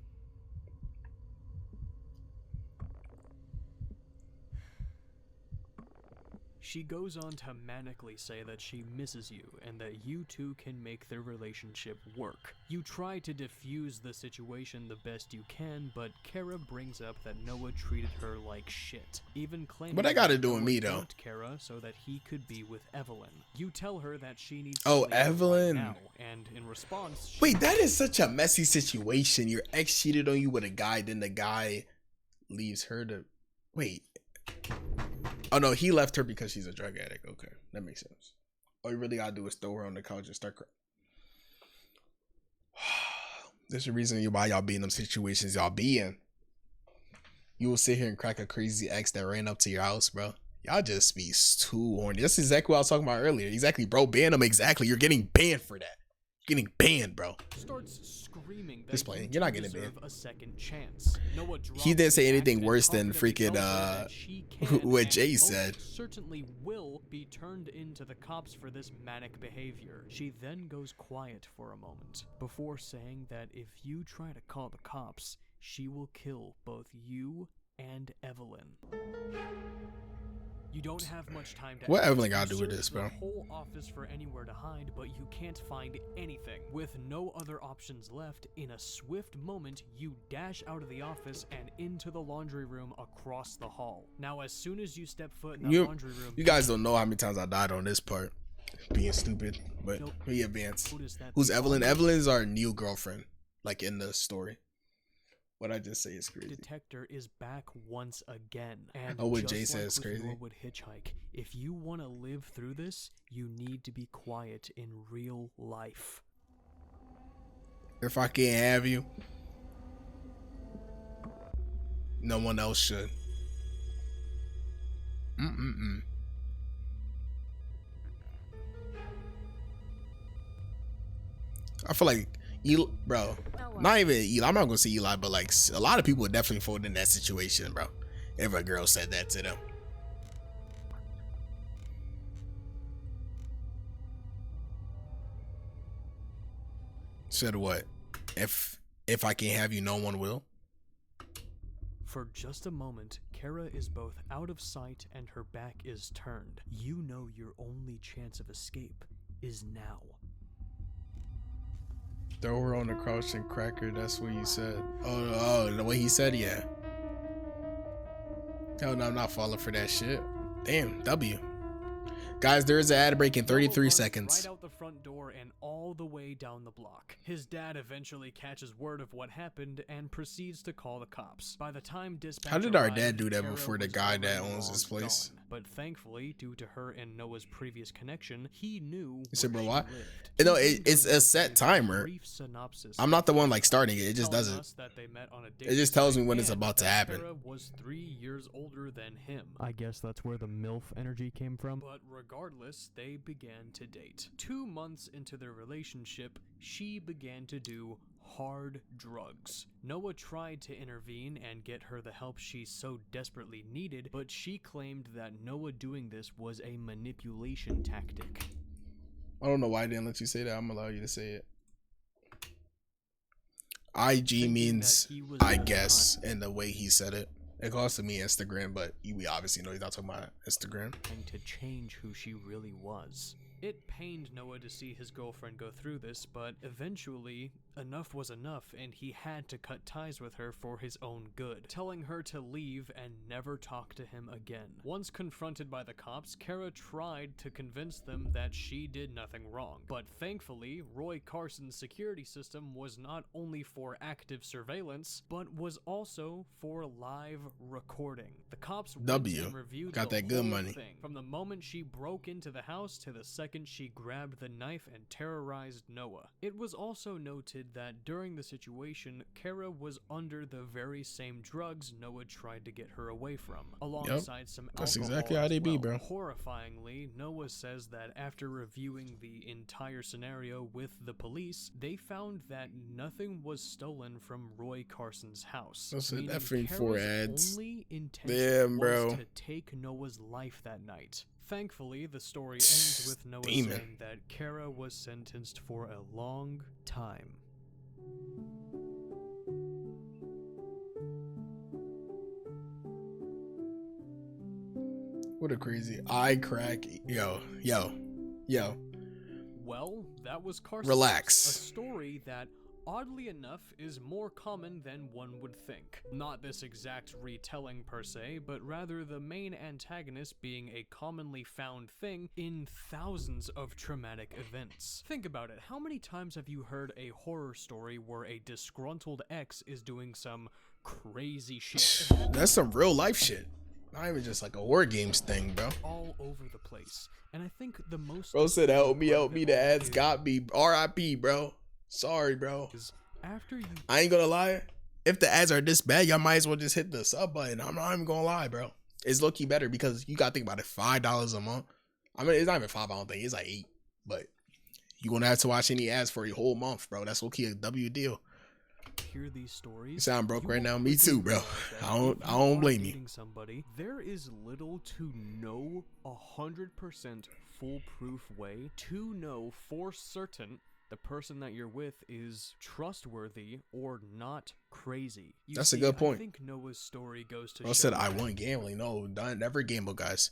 [SPEAKER 2] She goes on to manically say that she misses you and that you two can make their relationship work. You try to diffuse the situation the best you can, but Kara brings up that Noah treated her like shit, even claiming
[SPEAKER 1] What I gotta
[SPEAKER 2] that
[SPEAKER 1] do with
[SPEAKER 2] Noah
[SPEAKER 1] me, though?
[SPEAKER 2] dumped Kara so that he could be with Evelyn. You tell her that she needs
[SPEAKER 1] Oh,
[SPEAKER 2] to leave right
[SPEAKER 1] Evelyn.
[SPEAKER 2] now, and in response, she
[SPEAKER 1] Wait, that is such a messy situation. Your ex cheated on you with a guy, then the guy leaves her to... Wait. Oh, no, he left her because she's a drug addict. Okay, that makes sense. All you really gotta do is throw her on the couch and start crying. There's a reason why y'all be in them situations y'all be in. You will sit here and crack a crazy ex that ran up to your house, bro. Y'all just be too horny. That's exactly what I was talking about earlier. Exactly, bro. Ban them. Exactly. You're getting banned for that. You're getting banned, bro.
[SPEAKER 2] starts screaming that
[SPEAKER 1] Just playing.
[SPEAKER 2] you
[SPEAKER 1] You're not
[SPEAKER 2] two
[SPEAKER 1] getting
[SPEAKER 2] deserve
[SPEAKER 1] banned.
[SPEAKER 2] a second chance. Noah
[SPEAKER 1] He didn't say
[SPEAKER 2] drops
[SPEAKER 1] anything
[SPEAKER 2] the axe
[SPEAKER 1] worse
[SPEAKER 2] and
[SPEAKER 1] than
[SPEAKER 2] confidently
[SPEAKER 1] freaking,
[SPEAKER 2] tells her that she can
[SPEAKER 1] what
[SPEAKER 2] and
[SPEAKER 1] Jay
[SPEAKER 2] most
[SPEAKER 1] said.
[SPEAKER 2] certainly will be turned into the cops for this manic behavior. She then goes quiet for a moment before saying that if you try to call the cops, she will kill both you and Evelyn. You don't have much time to
[SPEAKER 1] What
[SPEAKER 2] act.
[SPEAKER 1] Evelyn gotta
[SPEAKER 2] You
[SPEAKER 1] do with
[SPEAKER 2] search
[SPEAKER 1] this,
[SPEAKER 2] the
[SPEAKER 1] bro?
[SPEAKER 2] whole office for anywhere to hide, but you can't find anything. With no other options left, in a swift moment, you dash out of the office and into the laundry room across the hall. Now, as soon as you step foot in the laundry room,
[SPEAKER 1] You guys don't know how many times I died on this part. Being stupid. But
[SPEAKER 2] Nope.
[SPEAKER 1] we advance.
[SPEAKER 2] notice that
[SPEAKER 1] Who's
[SPEAKER 2] the
[SPEAKER 1] Evelyn?
[SPEAKER 2] laundry
[SPEAKER 1] Evelyn's our new girlfriend. Like in the story. What I just say is crazy.
[SPEAKER 2] detector is back once again. And
[SPEAKER 1] Oh, what
[SPEAKER 2] just
[SPEAKER 1] Jay
[SPEAKER 2] like
[SPEAKER 1] says is
[SPEAKER 2] with
[SPEAKER 1] crazy.
[SPEAKER 2] Norwood Hitchhike, if you want to live through this, you need to be quiet in real life.
[SPEAKER 1] If I can't have you, no one else should. I feel like bro, not even Eli. I'm not gonna say Eli, but like a lot of people would definitely fold in that situation, bro. If a girl said that to them. Said what? If I can't have you, no one will.
[SPEAKER 2] For just a moment, Kara is both out of sight and her back is turned. You know your only chance of escape is now.
[SPEAKER 1] Throw her on the crouching cracker. That's what you said. Oh, the way he said, yeah. Hell no, I'm not falling for that shit. Damn, W. Guys, there is an ad break in 33 seconds.
[SPEAKER 2] Right out the front door and all the way down the block. His dad eventually catches word of what happened and proceeds to call the cops. By the time dispatch
[SPEAKER 1] How did our
[SPEAKER 2] arrived,
[SPEAKER 1] dad do that
[SPEAKER 2] Kara
[SPEAKER 1] before the
[SPEAKER 2] was
[SPEAKER 1] guy that
[SPEAKER 2] already
[SPEAKER 1] owns this
[SPEAKER 2] long
[SPEAKER 1] place?
[SPEAKER 2] gone. But thankfully, due to her and Noah's previous connection, he knew
[SPEAKER 1] He said,
[SPEAKER 2] where
[SPEAKER 1] bro,
[SPEAKER 2] she
[SPEAKER 1] what?
[SPEAKER 2] lived.
[SPEAKER 1] You know,
[SPEAKER 2] He then
[SPEAKER 1] it's
[SPEAKER 2] goes
[SPEAKER 1] a
[SPEAKER 2] into
[SPEAKER 1] set
[SPEAKER 2] a
[SPEAKER 1] timer.
[SPEAKER 2] brief synopsis
[SPEAKER 1] I'm not the one like starting it. It just
[SPEAKER 2] telling
[SPEAKER 1] doesn't.
[SPEAKER 2] us that they met on a
[SPEAKER 1] It just tells me when it's
[SPEAKER 2] and
[SPEAKER 1] about to
[SPEAKER 2] that
[SPEAKER 1] happen.
[SPEAKER 2] Kara was 3 years older than him. I guess that's where the MILF energy came from. But regardless, they began to date. 2 months into their relationship, she began to do hard drugs. Noah tried to intervene and get her the help she so desperately needed, but she claimed that Noah doing this was a manipulation tactic.
[SPEAKER 1] I don't know why I didn't let you say that. I'm gonna allow you to say it. IG means I guess, in the way he said it. It costed me Instagram, but we obviously know he's not talking about Instagram.
[SPEAKER 2] And to change who she really was. It pained Noah to see his girlfriend go through this, but eventually, enough was enough and he had to cut ties with her for his own good, telling her to leave and never talk to him again. Once confronted by the cops, Kara tried to convince them that she did nothing wrong, but thankfully, Roy Carson's security system was not only for active surveillance, but was also for live recording. The cops went and reviewed
[SPEAKER 1] got
[SPEAKER 2] the
[SPEAKER 1] that good
[SPEAKER 2] whole
[SPEAKER 1] money.
[SPEAKER 2] thing, from the moment she broke into the house to the second she grabbed the knife and terrorized Noah. It was also noted that during the situation, Kara was under the very same drugs Noah tried to get her away from, alongside some alcohol.
[SPEAKER 1] That's exactly how they be, bro.
[SPEAKER 2] Horrifyingly, Noah says that after reviewing the entire scenario with the police, they found that nothing was stolen from Roy Carson's house.
[SPEAKER 1] That's
[SPEAKER 2] Meaning
[SPEAKER 1] effing
[SPEAKER 2] Kara's
[SPEAKER 1] 4 ads.
[SPEAKER 2] only intention
[SPEAKER 1] Damn,
[SPEAKER 2] was
[SPEAKER 1] bro.
[SPEAKER 2] to take Noah's life that night. Thankfully, the story ends with Noah
[SPEAKER 1] Demon.
[SPEAKER 2] saying that Kara was sentenced for a long time.
[SPEAKER 1] What a crazy eye crack. Yo.
[SPEAKER 2] Well, that was Carson.
[SPEAKER 1] Relax.
[SPEAKER 2] A story that, oddly enough, is more common than one would think. Not this exact retelling per se, but rather the main antagonist being a commonly found thing in thousands of traumatic events. Think about it, how many times have you heard a horror story where a disgruntled ex is doing some crazy shit?
[SPEAKER 1] That's some real life shit. Not even just like a war games thing, bro.
[SPEAKER 2] All over the place. And I think the most...
[SPEAKER 1] Bro said, help me. The ads got me. RIP, bro. Sorry, bro.
[SPEAKER 2] After you...
[SPEAKER 1] I ain't gonna lie. If the ads are this bad, y'all might as well just hit the sub button. I'm not even gonna lie, bro. It's low-key better because you gotta think about it. $5 a month. I mean, it's not even 5, I don't think. It's like 8. But you're gonna have to watch any ads for a whole month, bro. That's low-key a W deal.
[SPEAKER 2] Hear these stories,
[SPEAKER 1] You sound broke
[SPEAKER 2] you
[SPEAKER 1] right
[SPEAKER 2] will
[SPEAKER 1] now. Me too, bro.
[SPEAKER 2] realize that
[SPEAKER 1] I don't
[SPEAKER 2] if you are
[SPEAKER 1] blame you.
[SPEAKER 2] dating somebody, there is little to no 100% foolproof way to know for certain the person that you're with is trustworthy or not crazy.
[SPEAKER 1] That's a good point.
[SPEAKER 2] I think Noah's story goes to
[SPEAKER 1] Bro
[SPEAKER 2] show
[SPEAKER 1] said I want gambling. No, never gamble, guys.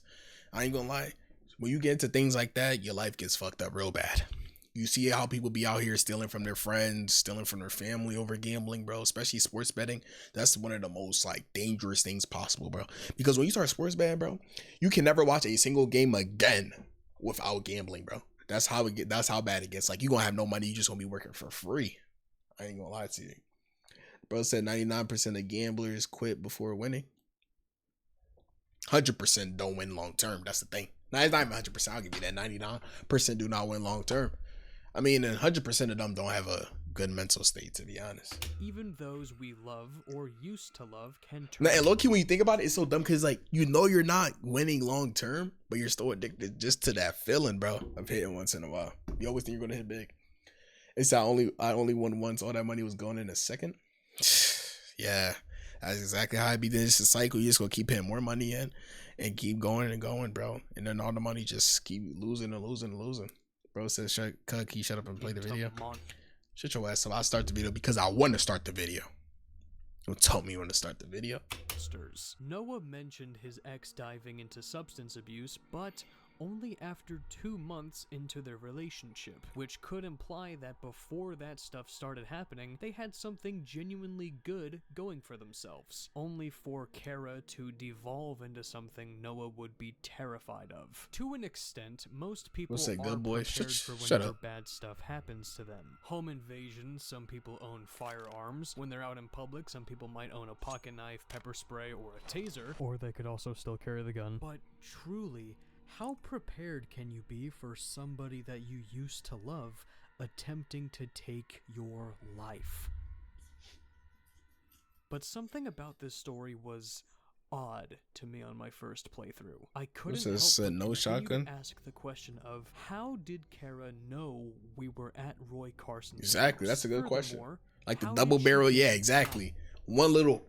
[SPEAKER 1] I ain't gonna lie. When you get into things like that, your life gets fucked up real bad. You see how people be out here stealing from their friends, stealing from their family over gambling, bro, especially sports betting. That's one of the most like dangerous things possible, bro. Because when you start sports betting, bro, you can never watch a single game again without gambling, bro. That's how bad it gets. Like, you gonna have no money, you just gonna be working for free. I ain't gonna lie to you. Bro said 99% of gamblers quit before winning. 100% don't win long term. That's the thing. Now, it's not even 100%. I'll give you that. 99% do not win long term. I mean, 100% of them don't have a good mental state, to be honest.
[SPEAKER 2] even those we love or used to love can turn.
[SPEAKER 1] Now, and low-key, when you think about it, it's so dumb because, like, you know you're not winning long term, but you're still addicted just to that feeling, bro, of hitting once in a while. You always think you're gonna hit big. It's I only won once. All that money was going in a second. Yeah, that's exactly how it be. Then it's a cycle. You just gonna keep hitting more money in and keep going and going, bro. And then all the money just keep losing and losing and losing. Bro says, shut up and play the video. Shut your ass up. I'll start the video because I want to start the video. Don't tell me when to start the video.
[SPEAKER 2] Noah mentioned his ex diving into substance abuse, but only after 2 months into their relationship, which could imply that before that stuff started happening, they had something genuinely good going for themselves, only for Kara to devolve into something Noah would be terrified of. To an extent, most people
[SPEAKER 1] What's that,
[SPEAKER 2] are
[SPEAKER 1] good boy?
[SPEAKER 2] prepared
[SPEAKER 1] Shut
[SPEAKER 2] for whenever
[SPEAKER 1] up.
[SPEAKER 2] bad stuff happens to them. Home invasion, some people own firearms. When they're out in public, some people might own a pocket knife, pepper spray, or a taser, or they could also still carry the gun. But truly, how prepared can you be for somebody that you used to love attempting to take your life? But something about this story was odd to me on my first playthrough. I couldn't help
[SPEAKER 1] this,
[SPEAKER 2] but
[SPEAKER 1] no
[SPEAKER 2] continue
[SPEAKER 1] shotgun?
[SPEAKER 2] to ask the question of how did Kara know we were at Roy Carson's
[SPEAKER 1] Exactly,
[SPEAKER 2] house?
[SPEAKER 1] that's a good question.
[SPEAKER 2] Furthermore,
[SPEAKER 1] Like the
[SPEAKER 2] how
[SPEAKER 1] double
[SPEAKER 2] did she
[SPEAKER 1] barrel,
[SPEAKER 2] get
[SPEAKER 1] yeah,
[SPEAKER 2] inside?
[SPEAKER 1] exactly. One little,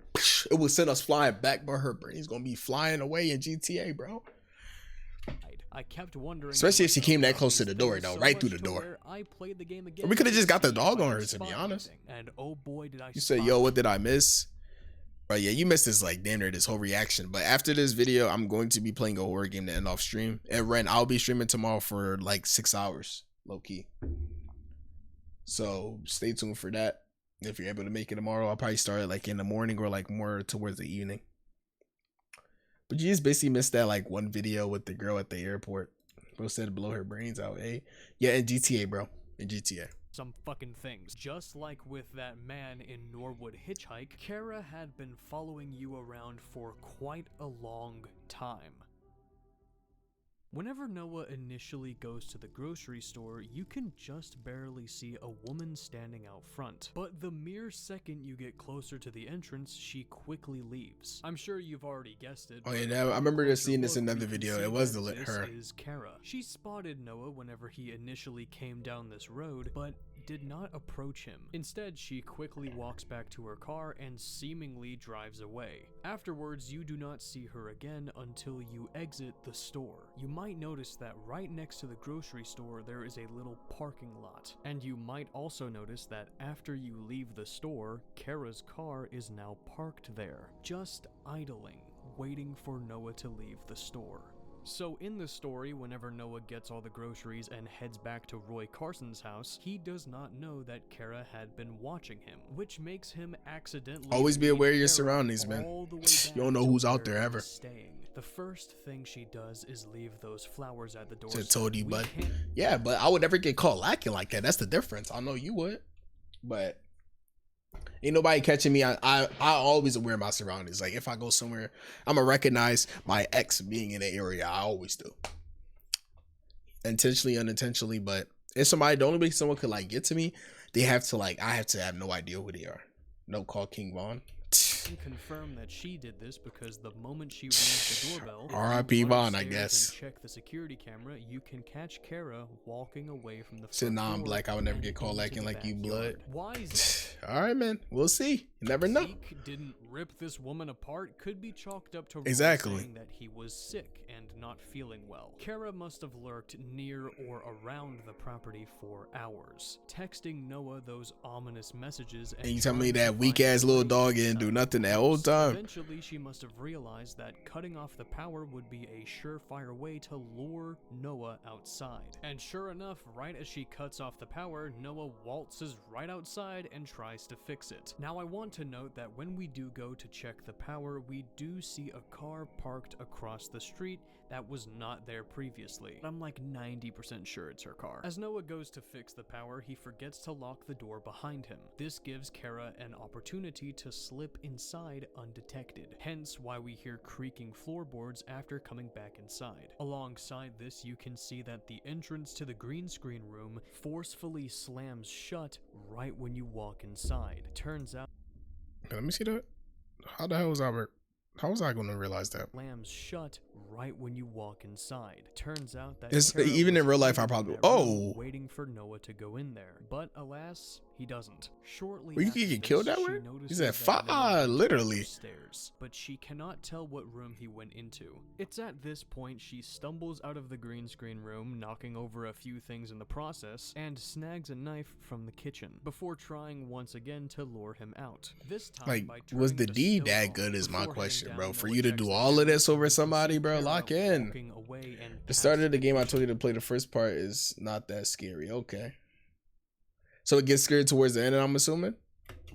[SPEAKER 1] it would send us flying back, but her brain's gonna be flying away in GTA, bro.
[SPEAKER 2] I kept wondering,
[SPEAKER 1] Especially if she came that
[SPEAKER 2] about
[SPEAKER 1] close to
[SPEAKER 2] these
[SPEAKER 1] the door,
[SPEAKER 2] things
[SPEAKER 1] though,
[SPEAKER 2] so
[SPEAKER 1] right through
[SPEAKER 2] much
[SPEAKER 1] the
[SPEAKER 2] to
[SPEAKER 1] door.
[SPEAKER 2] where I played the game again
[SPEAKER 1] We coulda
[SPEAKER 2] to
[SPEAKER 1] just got the
[SPEAKER 2] see
[SPEAKER 1] dog
[SPEAKER 2] if I
[SPEAKER 1] on
[SPEAKER 2] could
[SPEAKER 1] her, to be
[SPEAKER 2] spot
[SPEAKER 1] honest.
[SPEAKER 2] anything. And oh boy, did I
[SPEAKER 1] You said,
[SPEAKER 2] spot
[SPEAKER 1] yo,
[SPEAKER 2] it.
[SPEAKER 1] what did I miss? But yeah, you missed this like damn near this whole reaction. But after this video, I'm going to be playing a horror game to end off stream. And Ren, I'll be streaming tomorrow for like 6 hours, low key. So stay tuned for that. If you're able to make it tomorrow, I'll probably start like in the morning or like more towards the evening. But you just basically missed that like one video with the girl at the airport. Bro said blow her brains out, eh? Yeah, in GTA, bro. In GTA.
[SPEAKER 2] Some fucking things. Just like with that man in Norwood Hitchhike, Kara had been following you around for quite a long time. Whenever Noah initially goes to the grocery store, you can just barely see a woman standing out front. But the mere second you get closer to the entrance, she quickly leaves. I'm sure you've already guessed it.
[SPEAKER 1] Oh yeah,
[SPEAKER 2] but
[SPEAKER 1] I
[SPEAKER 2] upon
[SPEAKER 1] remember
[SPEAKER 2] closer
[SPEAKER 1] seeing this in
[SPEAKER 2] look,
[SPEAKER 1] another
[SPEAKER 2] we can
[SPEAKER 1] video.
[SPEAKER 2] see
[SPEAKER 1] It was
[SPEAKER 2] that
[SPEAKER 1] the
[SPEAKER 2] this
[SPEAKER 1] her.
[SPEAKER 2] is Kara. She spotted Noah whenever he initially came down this road, but did not approach him. Instead, she quickly walks back to her car and seemingly drives away. Afterwards, you do not see her again until you exit the store. You might notice that right next to the grocery store there is a little parking lot. And you might also notice that after you leave the store, Kara's car is now parked there, just idling, waiting for Noah to leave the store. So in the story, whenever Noah gets all the groceries and heads back to Roy Carson's house, he does not know that Kara had been watching him, which makes him accidentally
[SPEAKER 1] Always be
[SPEAKER 2] lead
[SPEAKER 1] aware of your
[SPEAKER 2] Kara
[SPEAKER 1] surroundings, man.
[SPEAKER 2] all the way
[SPEAKER 1] You don't
[SPEAKER 2] back
[SPEAKER 1] know
[SPEAKER 2] to
[SPEAKER 1] who's out
[SPEAKER 2] where
[SPEAKER 1] there
[SPEAKER 2] he
[SPEAKER 1] ever.
[SPEAKER 2] was staying. The first thing she does is leave those flowers at the door.
[SPEAKER 1] Just told you, bud. Yeah, but I would never get caught lacking like that. That's the difference. I know you would, but ain't nobody catching me. I always aware of my surroundings. Like if I go somewhere, I'm gonna recognize my ex being in the area. I always do, intentionally, unintentionally. But if somebody, the only way someone could like get to me, they have to like, I have to have no idea who they are. No call King Von.
[SPEAKER 2] Can confirm that she did this because the moment she rings the doorbell,
[SPEAKER 1] R.I.P. Von, I guess.
[SPEAKER 2] And check the security camera, you can catch Kara walking away from the
[SPEAKER 1] Said,
[SPEAKER 2] front
[SPEAKER 1] nah, I'm
[SPEAKER 2] door
[SPEAKER 1] black. I would never
[SPEAKER 2] and
[SPEAKER 1] get caught
[SPEAKER 2] into
[SPEAKER 1] lacking
[SPEAKER 2] the
[SPEAKER 1] like you, blood.
[SPEAKER 2] backyard. Why is that?
[SPEAKER 1] All right, man. We'll see. You never know.
[SPEAKER 2] Zeke didn't rip this woman apart could be chalked up to Roy
[SPEAKER 1] Exactly.
[SPEAKER 2] saying that he was sick and not feeling well. Kara must have lurked near or around the property for hours, texting Noah those ominous messages.
[SPEAKER 1] And you tell me
[SPEAKER 2] trying to
[SPEAKER 1] that weak
[SPEAKER 2] find
[SPEAKER 1] ass little
[SPEAKER 2] Ray
[SPEAKER 1] dog didn't do
[SPEAKER 2] inside
[SPEAKER 1] nothing
[SPEAKER 2] the
[SPEAKER 1] that whole
[SPEAKER 2] house.
[SPEAKER 1] time.
[SPEAKER 2] Eventually, she must have realized that cutting off the power would be a surefire way to lure Noah outside. And sure enough, right as she cuts off the power, Noah waltzes right outside and tries to fix it. Now, I want to note that when we do go to check the power, we do see a car parked across the street that was not there previously. I'm like 90% sure it's her car. As Noah goes to fix the power, he forgets to lock the door behind him. This gives Kara an opportunity to slip inside undetected, hence why we hear creaking floorboards after coming back inside. Alongside this, you can see that the entrance to the green screen room forcefully slams shut right when you walk inside. Turns out,
[SPEAKER 1] Let me see that. How the hell was Albert? How was I going to realize that?
[SPEAKER 2] slams shut right when you walk inside. Turns out that
[SPEAKER 1] It's-
[SPEAKER 2] Kara
[SPEAKER 1] even in
[SPEAKER 2] was
[SPEAKER 1] real life, I
[SPEAKER 2] hiding
[SPEAKER 1] probably-
[SPEAKER 2] in that room,
[SPEAKER 1] oh.
[SPEAKER 2] waiting for Noah to go in there. But alas, he doesn't. Shortly
[SPEAKER 1] Well, you
[SPEAKER 2] after
[SPEAKER 1] can get
[SPEAKER 2] this,
[SPEAKER 1] killed that
[SPEAKER 2] she
[SPEAKER 1] way?
[SPEAKER 2] notices
[SPEAKER 1] said,
[SPEAKER 2] that
[SPEAKER 1] "Fuck,
[SPEAKER 2] Noah goes
[SPEAKER 1] literally."
[SPEAKER 2] upstairs, but she cannot tell what room he went into. It's at this point she stumbles out of the green screen room, knocking over a few things in the process, and snags a knife from the kitchen, before trying once again to lure him out. This time
[SPEAKER 1] Like,
[SPEAKER 2] by
[SPEAKER 1] was
[SPEAKER 2] turning
[SPEAKER 1] the deed
[SPEAKER 2] stove
[SPEAKER 1] that
[SPEAKER 2] on.
[SPEAKER 1] good is my
[SPEAKER 2] Before heading
[SPEAKER 1] question,
[SPEAKER 2] down,
[SPEAKER 1] bro. For
[SPEAKER 2] Noah
[SPEAKER 1] you to
[SPEAKER 2] checks
[SPEAKER 1] do
[SPEAKER 2] the
[SPEAKER 1] all of
[SPEAKER 2] camera
[SPEAKER 1] this over
[SPEAKER 2] and we
[SPEAKER 1] somebody,
[SPEAKER 2] see
[SPEAKER 1] bro,
[SPEAKER 2] Kara
[SPEAKER 1] lock in.
[SPEAKER 2] walking away and
[SPEAKER 1] The start
[SPEAKER 2] past
[SPEAKER 1] of the game, I told you
[SPEAKER 2] kitchen
[SPEAKER 1] to play the first part is not that scary. Okay. So it gets scared towards the end, I'm assuming?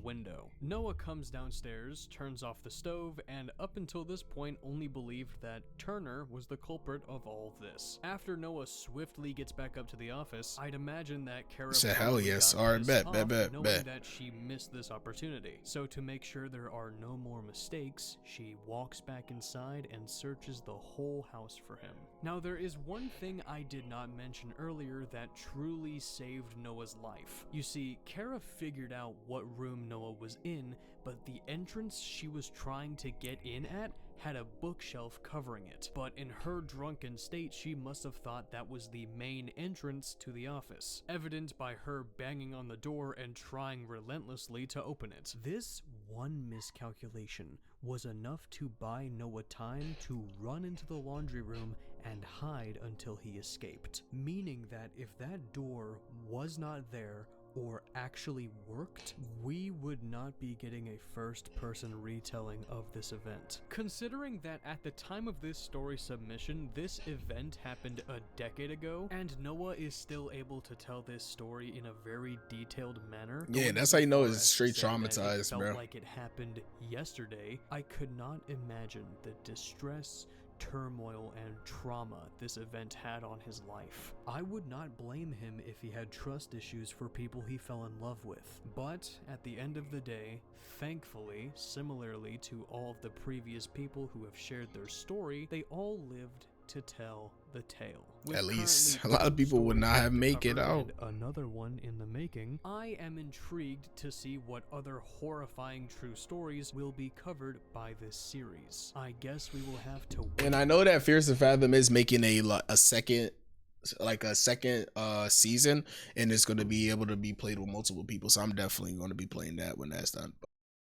[SPEAKER 2] window. Noah comes downstairs, turns off the stove, and up until this point only believed that Turner was the culprit of all of this. After Noah swiftly gets back up to the office, I'd imagine that Kara
[SPEAKER 1] Said, hell
[SPEAKER 2] probably
[SPEAKER 1] yes.
[SPEAKER 2] got
[SPEAKER 1] All right,
[SPEAKER 2] pissed
[SPEAKER 1] bet,
[SPEAKER 2] off
[SPEAKER 1] bet,
[SPEAKER 2] knowing
[SPEAKER 1] bet.
[SPEAKER 2] that she missed this opportunity. So to make sure there are no more mistakes, she walks back inside and searches the whole house for him. Now there is one thing I did not mention earlier that truly saved Noah's life. You see, Kara figured out what room Noah was in, but the entrance she was trying to get in at had a bookshelf covering it. But in her drunken state, she must have thought that was the main entrance to the office, evident by her banging on the door and trying relentlessly to open it. This one miscalculation was enough to buy Noah time to run into the laundry room and hide until he escaped. Meaning that if that door was not there, or actually worked, we would not be getting a first-person retelling of this event. Considering that at the time of this story submission, this event happened a decade ago, and Noah is still able to tell this story in a very detailed manner.
[SPEAKER 1] Yeah, that's how you know it's straight traumatized, bro.
[SPEAKER 2] It felt like it happened yesterday. I could not imagine the distress, turmoil, and trauma this event had on his life. I would not blame him if he had trust issues for people he fell in love with. But at the end of the day, thankfully, similarly to all of the previous people who have shared their story, they all lived to tell the tale. With
[SPEAKER 1] At least a
[SPEAKER 2] currently
[SPEAKER 1] lot of
[SPEAKER 2] two
[SPEAKER 1] people would not
[SPEAKER 2] stories
[SPEAKER 1] have
[SPEAKER 2] to
[SPEAKER 1] make it
[SPEAKER 2] cover
[SPEAKER 1] out.
[SPEAKER 2] and another one in the making, I am intrigued to see what other horrifying true stories will be covered by this series. I guess we will have to wait.
[SPEAKER 1] And I know that Fierce and Fathom is making a second season, and it's going to be able to be played with multiple people. So I'm definitely going to be playing that when that's done.